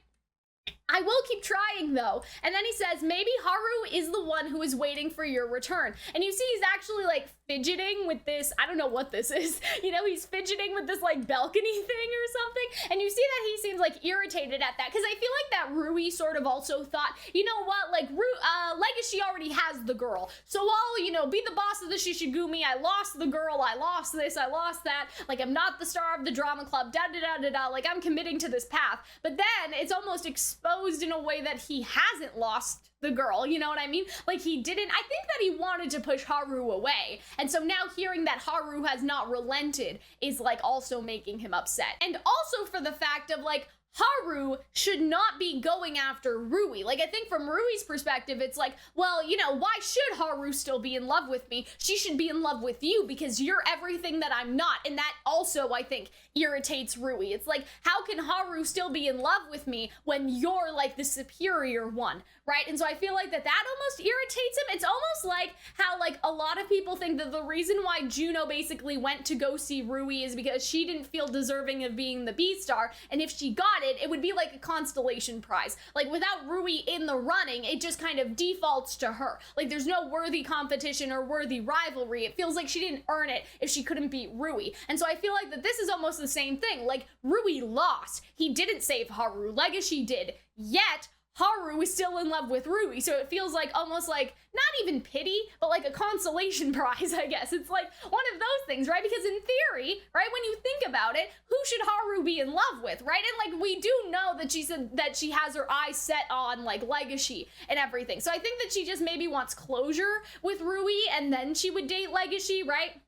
I will keep trying though. And then he says, maybe Haru is the one who is waiting for your return. And you see he's actually like fidgeting with this, I don't know what this is. You know, he's fidgeting with this like balcony thing or something. And you see that he seems like irritated at that. Because I feel like that Rui sort of also thought, you know what, like Legoshi already has the girl. So I'll, you know, be the boss of the Shishigumi. I lost the girl. I lost this. I lost that. Like I'm not the star of the drama club. Da da da da da. Like I'm committing to this path. But then it's almost exposed in a way that he hasn't lost the girl, you know what I mean? Like he didn't, I think that he wanted to push Haru away. And so now hearing that Haru has not relented is like also making him upset. And also for the fact of like, Haru should not be going after Rui. Like, I think from Rui's perspective, it's like, well, you know, why should Haru still be in love with me? She should be in love with you because you're everything that I'm not. And that also, I think, irritates Rui. It's like, how can Haru still be in love with me when you're like the superior one, right? And so I feel like that almost irritates him. It's almost like how like a lot of people think that the reason why Juno basically went to go see Rui is because she didn't feel deserving of being the Beastar. And if she got it would be like a constellation prize. Like without Rui in the running, it just kind of defaults to her. Like there's no worthy competition or worthy rivalry. It feels like she didn't earn it if she couldn't beat Rui. And so I feel like that this is almost the same thing. Like Rui lost. He didn't save Haru. Legoshi did. Yet Haru is still in love with Rui, so it feels like almost like not even pity, but like a consolation prize, I guess. It's like one of those things, right? Because in theory, right, when you think about it, who should Haru be in love with, right? And like we do know that she said that she has her eyes set on like Legoshi and everything. So I think that she just maybe wants closure with Rui and then she would date Legoshi, right?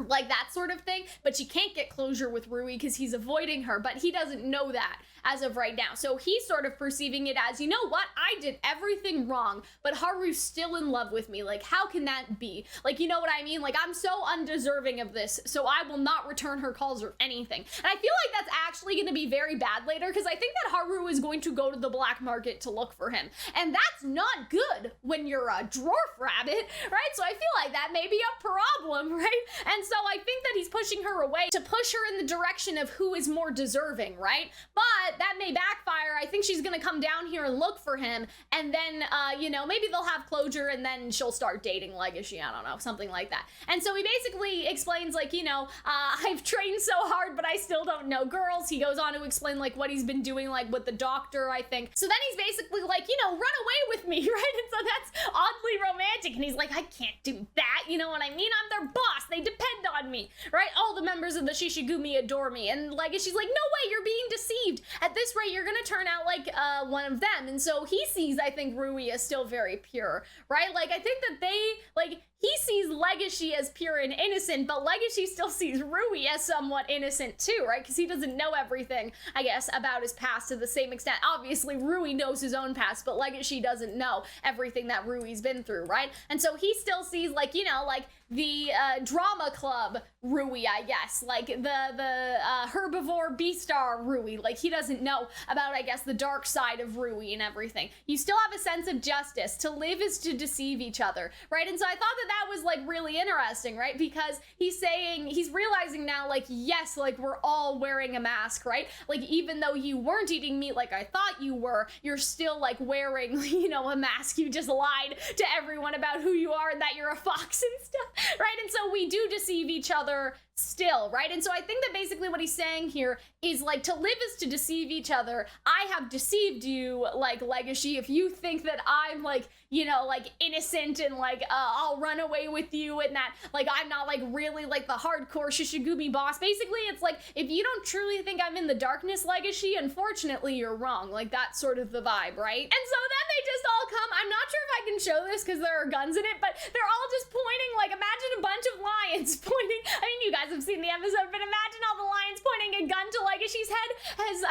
Like that sort of thing, but she can't get closure with Rui because he's avoiding her, but he doesn't know that as of right now. So he's sort of perceiving it as, you know what, I did everything wrong, but Haru's still in love with me. Like, how can that be? Like, you know what I mean? Like, I'm so undeserving of this, so I will not return her calls or anything. And I feel like that's actually going to be very bad later, because I think that Haru is going to go to the black market to look for him. And that's not good when you're a dwarf rabbit, right? So I feel like that may be a problem, right? And so I think that he's pushing her away to push her in the direction of who is more deserving, right? But but that may backfire. I think she's gonna come down here and look for him, and then, you know, maybe they'll have closure, and then she'll start dating Legoshi, I don't know, something like that. And so he basically explains, like, you know, I've trained so hard, but I still don't know girls. He goes on to explain, like, what he's been doing, like, with the doctor, I think. So then he's basically like, you know, run away with me, right? And so that's oddly romantic, and he's like, I can't do that, you know what I mean? I'm their boss, they depend on me, right? All the members of the Shishigumi adore me, and Legoshi's like, no way, you're being deceived. At this rate, you're gonna turn out like one of them. And so he sees, I think, Rui as still very pure, right? Like, I think that they, like, he sees Legoshi as pure and innocent, but Legoshi still sees Rui as somewhat innocent too, right? Because he doesn't know everything, I guess, about his past to the same extent. Obviously, Rui knows his own past, but Legoshi doesn't know everything that Rui's been through, right? And so he still sees, like, you know, like, the drama club Rui, I guess, like the herbivore Beastar Rui. Like, he doesn't know about, I guess, the dark side of Rui and everything. You still have a sense of justice. To live is to deceive each other, right? And so I thought that that was, like, really interesting, right? Because he's saying, he's realizing now, like, yes, like, we're all wearing a mask, right? Like, even though you weren't eating meat like I thought you were, you're still, like, wearing, you know, a mask. You just lied to everyone about who you are and that you're a fox and stuff. Right? And so we do deceive each other still, right? And so I think that basically what he's saying here is, like, to live is to deceive each other. I have deceived you, like, Legoshi. If you think that I'm, like, you know, like, innocent and, like, I'll run away with you and that, like, I'm not, like, really, like, the hardcore Shishigumi boss. Basically, it's like, if you don't truly think I'm in the darkness, Legoshi, unfortunately, you're wrong. Like, that's sort of the vibe, right? And so then they just all come. I'm not sure if I can show this because there are guns in it, but they're all just pointing, like, imagine a bunch of lions pointing. I mean, you guys have seen the episode, but imagine all the lions pointing a gun to Legoshi's head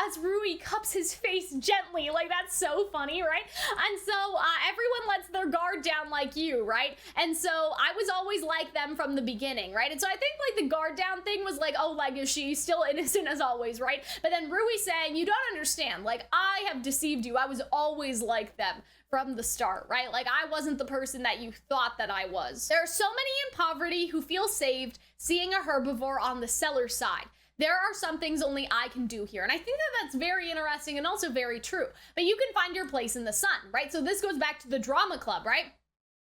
as Rui cups his face gently. Like, that's so funny, right? And so everyone lets their guard down like you, right? And so I was always like them from the beginning, right? And so I think, like, the guard down thing was like, oh, Legoshi, still innocent as always, right? But then Rui saying, you don't understand, like, I have deceived you. I was always like them from the start, right? Like, I wasn't the person that you thought that I was. There are so many in poverty who feel saved seeing a herbivore on the seller's side. There are some things only I can do here. And I think that that's very interesting and also very true. But you can find your place in the sun, right? So this goes back to the drama club, right?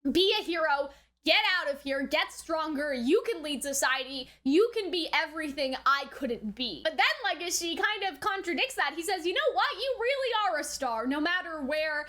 Be a hero. Get out of here, get stronger, you can lead society, you can be everything I couldn't be. But then Legoshi kind of contradicts that. He says, you know what, you really are a star, no matter where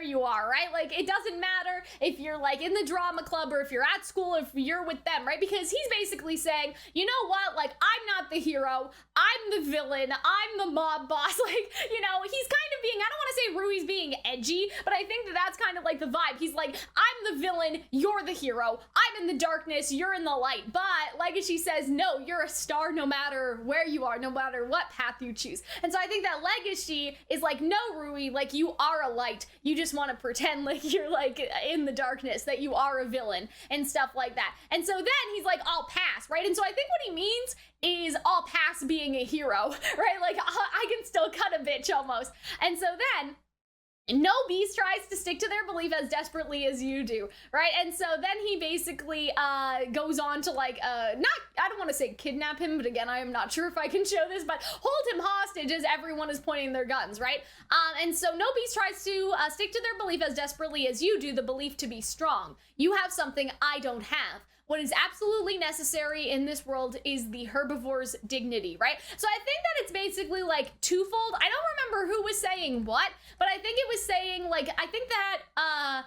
you are, right? Like, it doesn't matter if you're, like, in the drama club or if you're at school, if you're with them, right? Because he's basically saying, you know what, like, I'm not the hero, I'm the villain, I'm the mob boss. Like, you know, he's kind of being, I don't want to say Rui's being edgy, but I think that that's kind of like the vibe. He's like, I'm the villain, you're the hero, I'm in the darkness, you're in the light. But Legoshi says, no, you're a star no matter where you are, no matter what path you choose. And so I think that Legoshi is like, no, Rui, like, you are a light. You just want to pretend like you're, like, in the darkness, that you are a villain and stuff like that. And so then he's like, I'll pass, right? And so I think what he means is I'll pass being a hero, right? Like, I can still cut a bitch almost. And so then no beast tries to stick to their belief as desperately as you do, right? And so then he basically goes on to, like, I don't want to say kidnap him, but again, I am not sure if I can show this, but hold him hostage as everyone is pointing their guns, right? And so no beast tries to stick to their belief as desperately as you do, the belief to be strong. You have something I don't have. What is absolutely necessary in this world is the herbivore's dignity, right? So I think that it's basically, like, twofold. I don't remember who was saying what, but I think it was saying, like, I think that,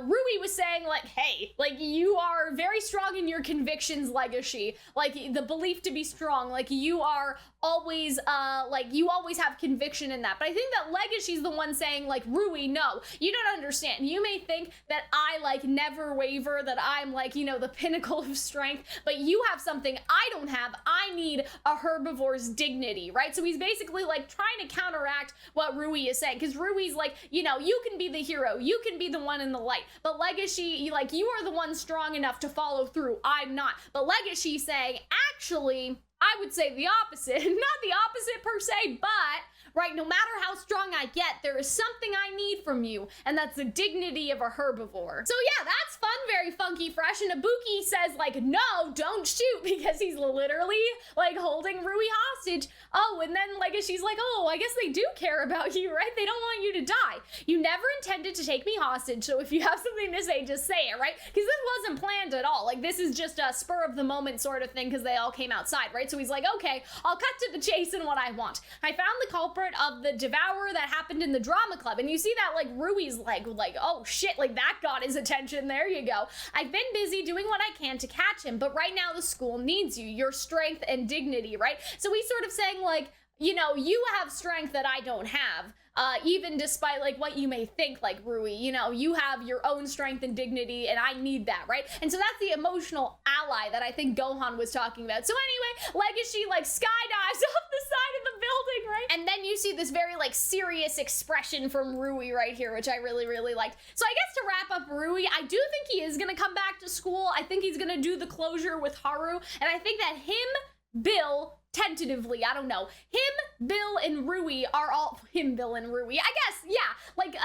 Rui was saying, like, hey, like, you are very strong in your convictions, Legoshi. Like, the belief to be strong, like, you are always, like, you always have conviction in that. But I think that Legoshi's the one saying, like, Rui, no, you don't understand. You may think that I, like, never waver, that I'm, like, you know, the pinnacle of strength, but you have something I don't have. I need a herbivore's dignity, right? So he's basically, like, trying to counteract what Rui is saying, because Rui's like, you know, you can be the hero, you can be the one in the light, but Legoshi, like, you are the one strong enough to follow through. I'm not. But Legoshi saying, actually, I would say the opposite. Not the opposite per se, but, right, no matter how strong I get, there is something I need from you, and that's the dignity of a herbivore. So yeah, that's fun, very funky fresh, and Ibuki says, like, no, don't shoot, because he's literally, like, holding Rui hostage. oh, and then Legoshi's like, oh, I guess they do care about you, right? They don't want you to die. You never intended to take me hostage, so if you have something to say, just say it, right? Because this wasn't planned at all. Like, this is just a spur of the moment sort of thing because they all came outside, right? So he's like, okay, I'll cut to the chase and what I want. I found the culprit of the devourer that happened in the drama club, and you see that, like, Rui's like, oh shit, like, that got his attention. There you go. I've been busy doing what I can to catch him, but right now the school needs you, your strength and dignity, right? So he's sort of saying, like, you know, you have strength that I don't have. Even despite, like, what you may think, like, Rui, you know, you have your own strength and dignity, and I need that, right? And so that's the emotional ally that I think Gohan was talking about. So anyway, Legoshi, like, skydives off the side of the building, right? And then you see this very, like, serious expression from Rui right here, which I really, really liked. So I guess to wrap up Rui, I do think he is gonna come back to school. I think he's gonna do the closure with Haru, and I think that him, Bill, tentatively, I don't know, him, Bill, and Rui are all, Bill, and Rui, I guess, yeah, like,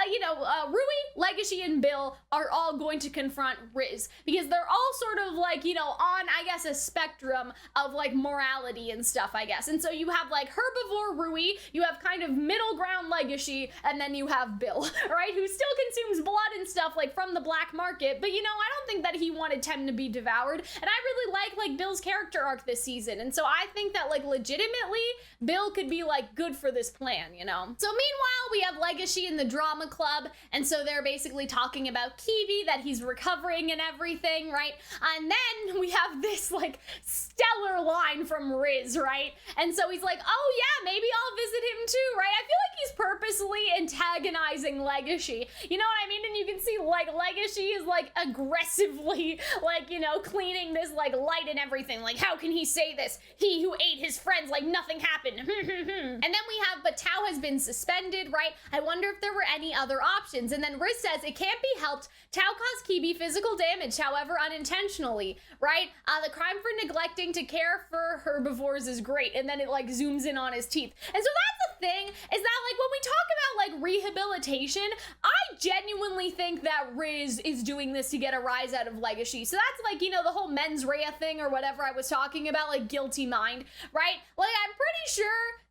Rui, Legoshi, and Bill are all going to confront Riz, because they're all sort of, like, you know, on, I guess, a spectrum of, like, morality and stuff, I guess, and so you have, like, herbivore Rui, you have kind of middle ground Legoshi, and then you have Bill, right, who still consumes blood and stuff, like, from the black market, but, you know, I don't think that he wanted Tem to be devoured, and I really like, Bill's character arc this season, and so I think that, like, legitimately, Bill could be, like, good for this plan, you know? So meanwhile, we have Legoshi in the drama club, and so they're basically talking about Kibi, that he's recovering and everything, right? And then we have this, like, stellar line from Riz, right? And so he's like, oh yeah, maybe I'll visit him too, right? I feel like he's purposely antagonizing Legoshi, you know what I mean? And you can see, like, Legoshi is, like, aggressively, like, you know, cleaning this, like, light and everything, like, how can he say this? He who ate his friends like nothing happened. And then we have, but Tao has been suspended, right? I wonder if there were any other options. And then Riz says, it can't be helped. Tao caused Kibi physical damage, however unintentionally, right? The crime for neglecting to care for herbivores is great. And then it, like, zooms in on his teeth. And so that's the thing, is that, like, when we talk about, like, rehabilitation, I genuinely think that Riz is doing this to get a rise out of Legoshi. So that's, like, you know, the whole mens rea thing or whatever I was talking about, like, guilty mind, right? Like, I'm pretty sure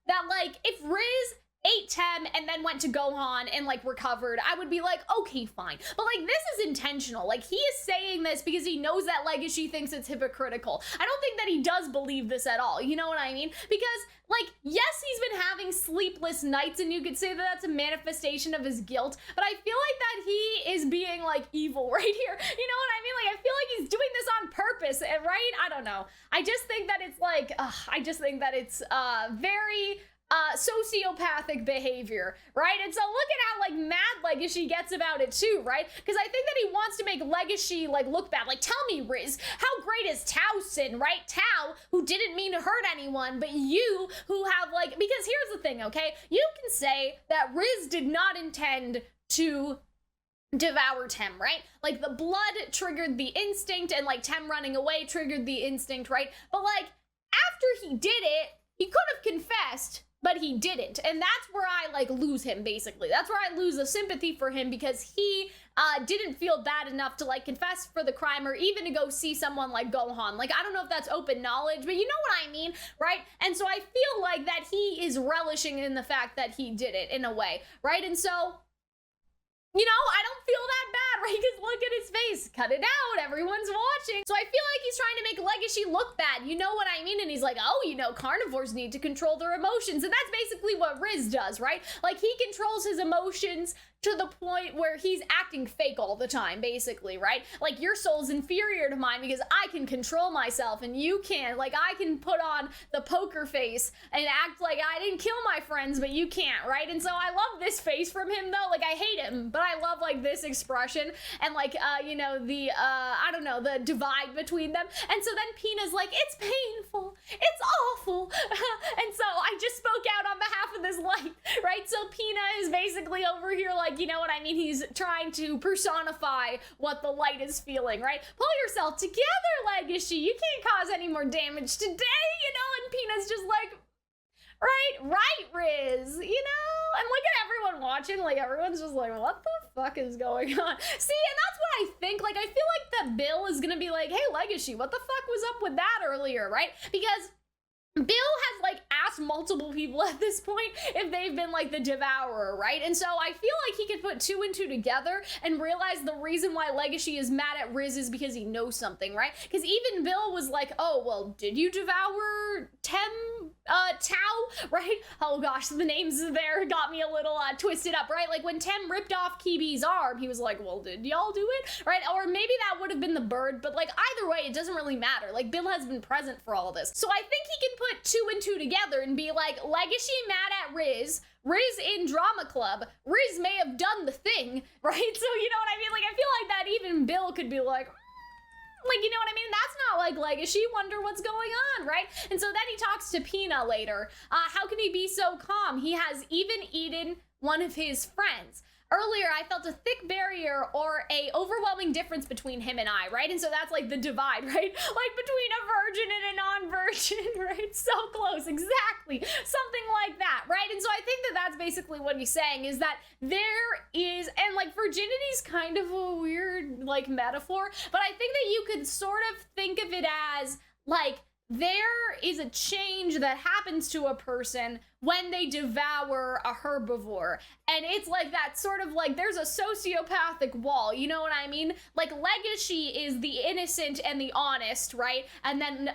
that, like, if Riz ate Tem and then went to Gohan and, like, recovered, I would be like, okay, fine. But, like, this is intentional. Like, he is saying this because he knows that Legoshi thinks it's hypocritical. I don't think that he does believe this at all. You know what I mean? Because, like, yes, he's been having sleepless nights, and you could say that that's a manifestation of his guilt, but I feel like that he is being, like, evil right here. You know what I mean? Like, I feel like he's doing this on purpose, right? I don't know. I just think that it's, like, I just think that it's, very sociopathic behavior, right? And so look at how, like, mad Legoshi gets about it too, right? Because I think that he wants to make Legoshi, like, look bad. Like, tell me, Riz, how great is Tao's sin, right? Tao, who didn't mean to hurt anyone, but you, who have, like, because here's the thing, okay? You can say that Riz did not intend to devour Tem, right? Like, the blood triggered the instinct, and, like, Tem running away triggered the instinct, right? But, like, after he did it, he could have confessed, but he didn't. And that's where I, like, lose him, basically. That's where I lose the sympathy for him, because he didn't feel bad enough to, like, confess for the crime or even to go see someone like Gohan. Like, I don't know if that's open knowledge, but you know what I mean, right? And so I feel like that he is relishing in the fact that he did it in a way, right? And so, you know, I don't feel that bad, right? Because look at his face. Cut it out. Everyone's watching. So I feel like he's trying to make Legoshi look bad. You know what I mean? And he's like, oh, you know, carnivores need to control their emotions. And that's basically what Riz does, right? Like, he controls his emotions to the point where he's acting fake all the time, basically, right? Like, your soul's inferior to mine because I can control myself and you can't. Like, I can put on the poker face and act like I didn't kill my friends, but you can't, right? And so I love this face from him, though. Like, I hate him, but I love, like, this expression and, like, you know, the, I don't know, the divide between them. And so then Pina's like, it's painful, it's awful. And so I just spoke out on behalf of this light, right? So Pina is basically over here, like, you know what I mean? He's trying to personify what the light is feeling, right? Pull yourself together, Legoshi. You can't cause any more damage today, you know? And Pina's just like, right, Riz, you know? And look at everyone watching, like, everyone's just like, what the fuck is going on? See, and that's what I think. Like, I feel like that Bill is gonna be like, hey, Legoshi, what the fuck was up with that earlier, right? Because Bill has, like, asked multiple people at this point if they've been like the devourer, right? And so I feel like he could put two and two together and realize the reason why Legoshi is mad at Riz is because he knows something, right? Because even Bill was like, oh, well, did you devour Tao, right? Oh gosh, the names there got me a little twisted up, right? Like when Tem ripped off Kibi's arm, he was like, well, did y'all do it, right? Or maybe that would have been the bird, but like either way, it doesn't really matter. Like Bill has been present for all of this. So I think he can put two and two together and be like, Legoshi mad at Riz in drama club, Riz may have done the thing, right? So you know what I mean? Like I feel like that even Bill could be like, you know what I mean? That's not like Legoshi, wonder what's going on, right? And so then he talks to Pina later. How can he be so calm? He has even eaten one of his friends. Earlier, I felt a thick barrier or a overwhelming difference between him and I, right? And so that's like the divide, right? Like between a virgin and a non-virgin, right? So close, exactly. Something like that, right? And so I think that that's basically what he's saying is that there is, and like virginity's kind of a weird like metaphor, but I think that you could sort of think of it as like, there is a change that happens to a person when they devour a herbivore. And it's like that sort of like, there's a sociopathic wall, you know what I mean? Like Legoshi is the innocent and the honest, right? And then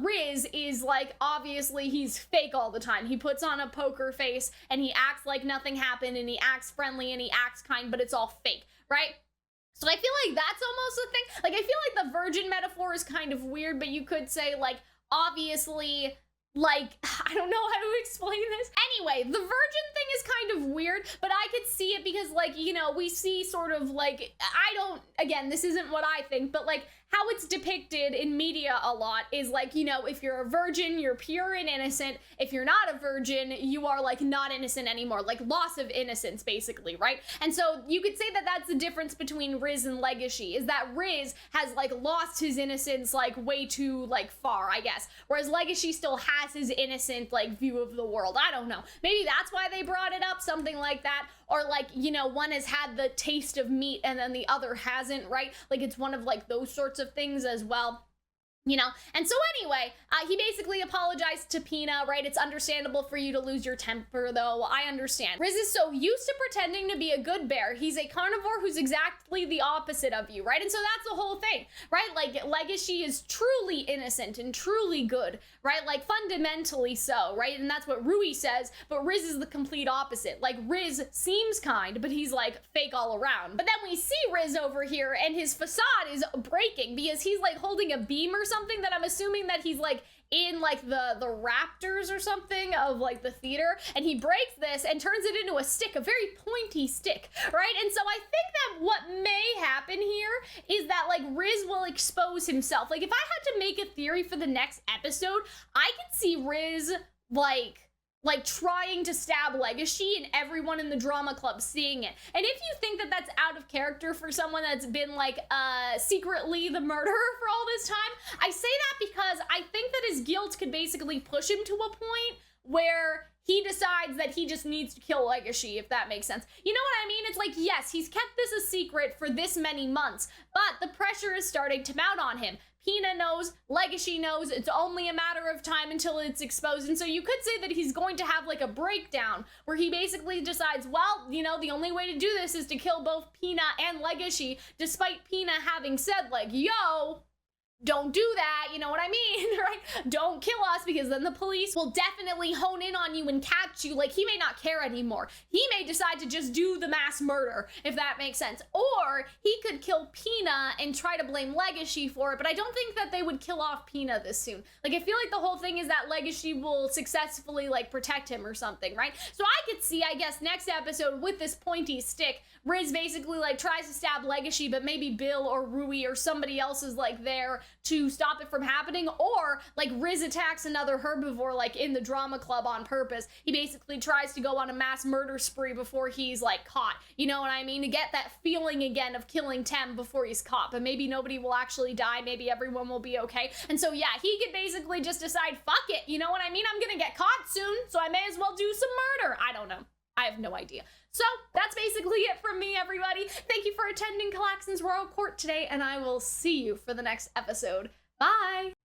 Riz is like, obviously he's fake all the time. He puts on a poker face and he acts like nothing happened and he acts friendly and he acts kind, but it's all fake, right? So I feel like that's almost a thing. Like, I feel like the virgin metaphor is kind of weird, but you could say, like, obviously, like, I don't know how to explain this. Anyway, the virgin thing is kind of weird, but I could see it because, like, you know, we see sort of, like, again, this isn't what I think, but, like, how it's depicted in media a lot is like, you know, if you're a virgin, you're pure and innocent. If you're not a virgin, you are like not innocent anymore, like loss of innocence basically, right? And so you could say that that's the difference between Riz and Legoshi, is that Riz has like lost his innocence like way too like far, I guess. Whereas Legoshi still has his innocent like view of the world. I don't know. Maybe that's why they brought it up, something like that. Or like, you know, one has had the taste of meat and then the other hasn't, right? Like it's one of like those sorts of things as well. You know, and so anyway, he basically apologized to Pina, right? It's understandable for you to lose your temper, though. I understand. Riz is so used to pretending to be a good bear. He's a carnivore who's exactly the opposite of you, right? And so that's the whole thing, right? Like, Legoshi is truly innocent and truly good, right? Like, fundamentally so, right? And that's what Rui says, but Riz is the complete opposite. Like, Riz seems kind, but he's, like, fake all around. But then we see Riz over here, and his facade is breaking because he's, like, holding a beam or something that I'm assuming that he's like in like the rafters or something of like the theater, and he breaks this and turns it into a stick, a very pointy stick, right? And so I think that what may happen here is that like Riz will expose himself. Like if I had to make a theory for the next episode, I could see Riz like trying to stab Legoshi and everyone in the drama club seeing it. And if you think that that's out of character for someone that's been like secretly the murderer for all this time, I say that because I think that his guilt could basically push him to a point where he decides that he just needs to kill Legoshi, if that makes sense. You know what I mean? It's like, yes, he's kept this a secret for this many months, but the pressure is starting to mount on him. Pina knows, Legoshi knows, it's only a matter of time until it's exposed. And so you could say that he's going to have like a breakdown where he basically decides, well, you know, the only way to do this is to kill both Pina and Legoshi, despite Pina having said like, yo, don't do that, you know what I mean, right? Don't kill us because then the police will definitely hone in on you and catch you. Like, he may not care anymore. He may decide to just do the mass murder, if that makes sense. Or he could kill Pina and try to blame Legoshi for it, but I don't think that they would kill off Pina this soon. Like, I feel like the whole thing is that Legoshi will successfully, like, protect him or something, right? So I could see, I guess, next episode with this pointy stick, Riz basically, like, tries to stab Legoshi, but maybe Bill or Rui or somebody else is, like, there to stop it from happening, or like Riz attacks another herbivore like in the drama club on purpose. He basically tries to go on a mass murder spree before he's like caught, you know what I mean, to get that feeling again of killing Tem before he's caught. But maybe nobody will actually die, maybe everyone will be okay. And so yeah, he could basically just decide, fuck it, you know what I mean, I'm gonna get caught soon, so I may as well do some murder. I don't know, I have no idea. So that's basically it from me, everybody. Thank you for attending Calxiyn's Royal Court today, and I will see you for the next episode. Bye!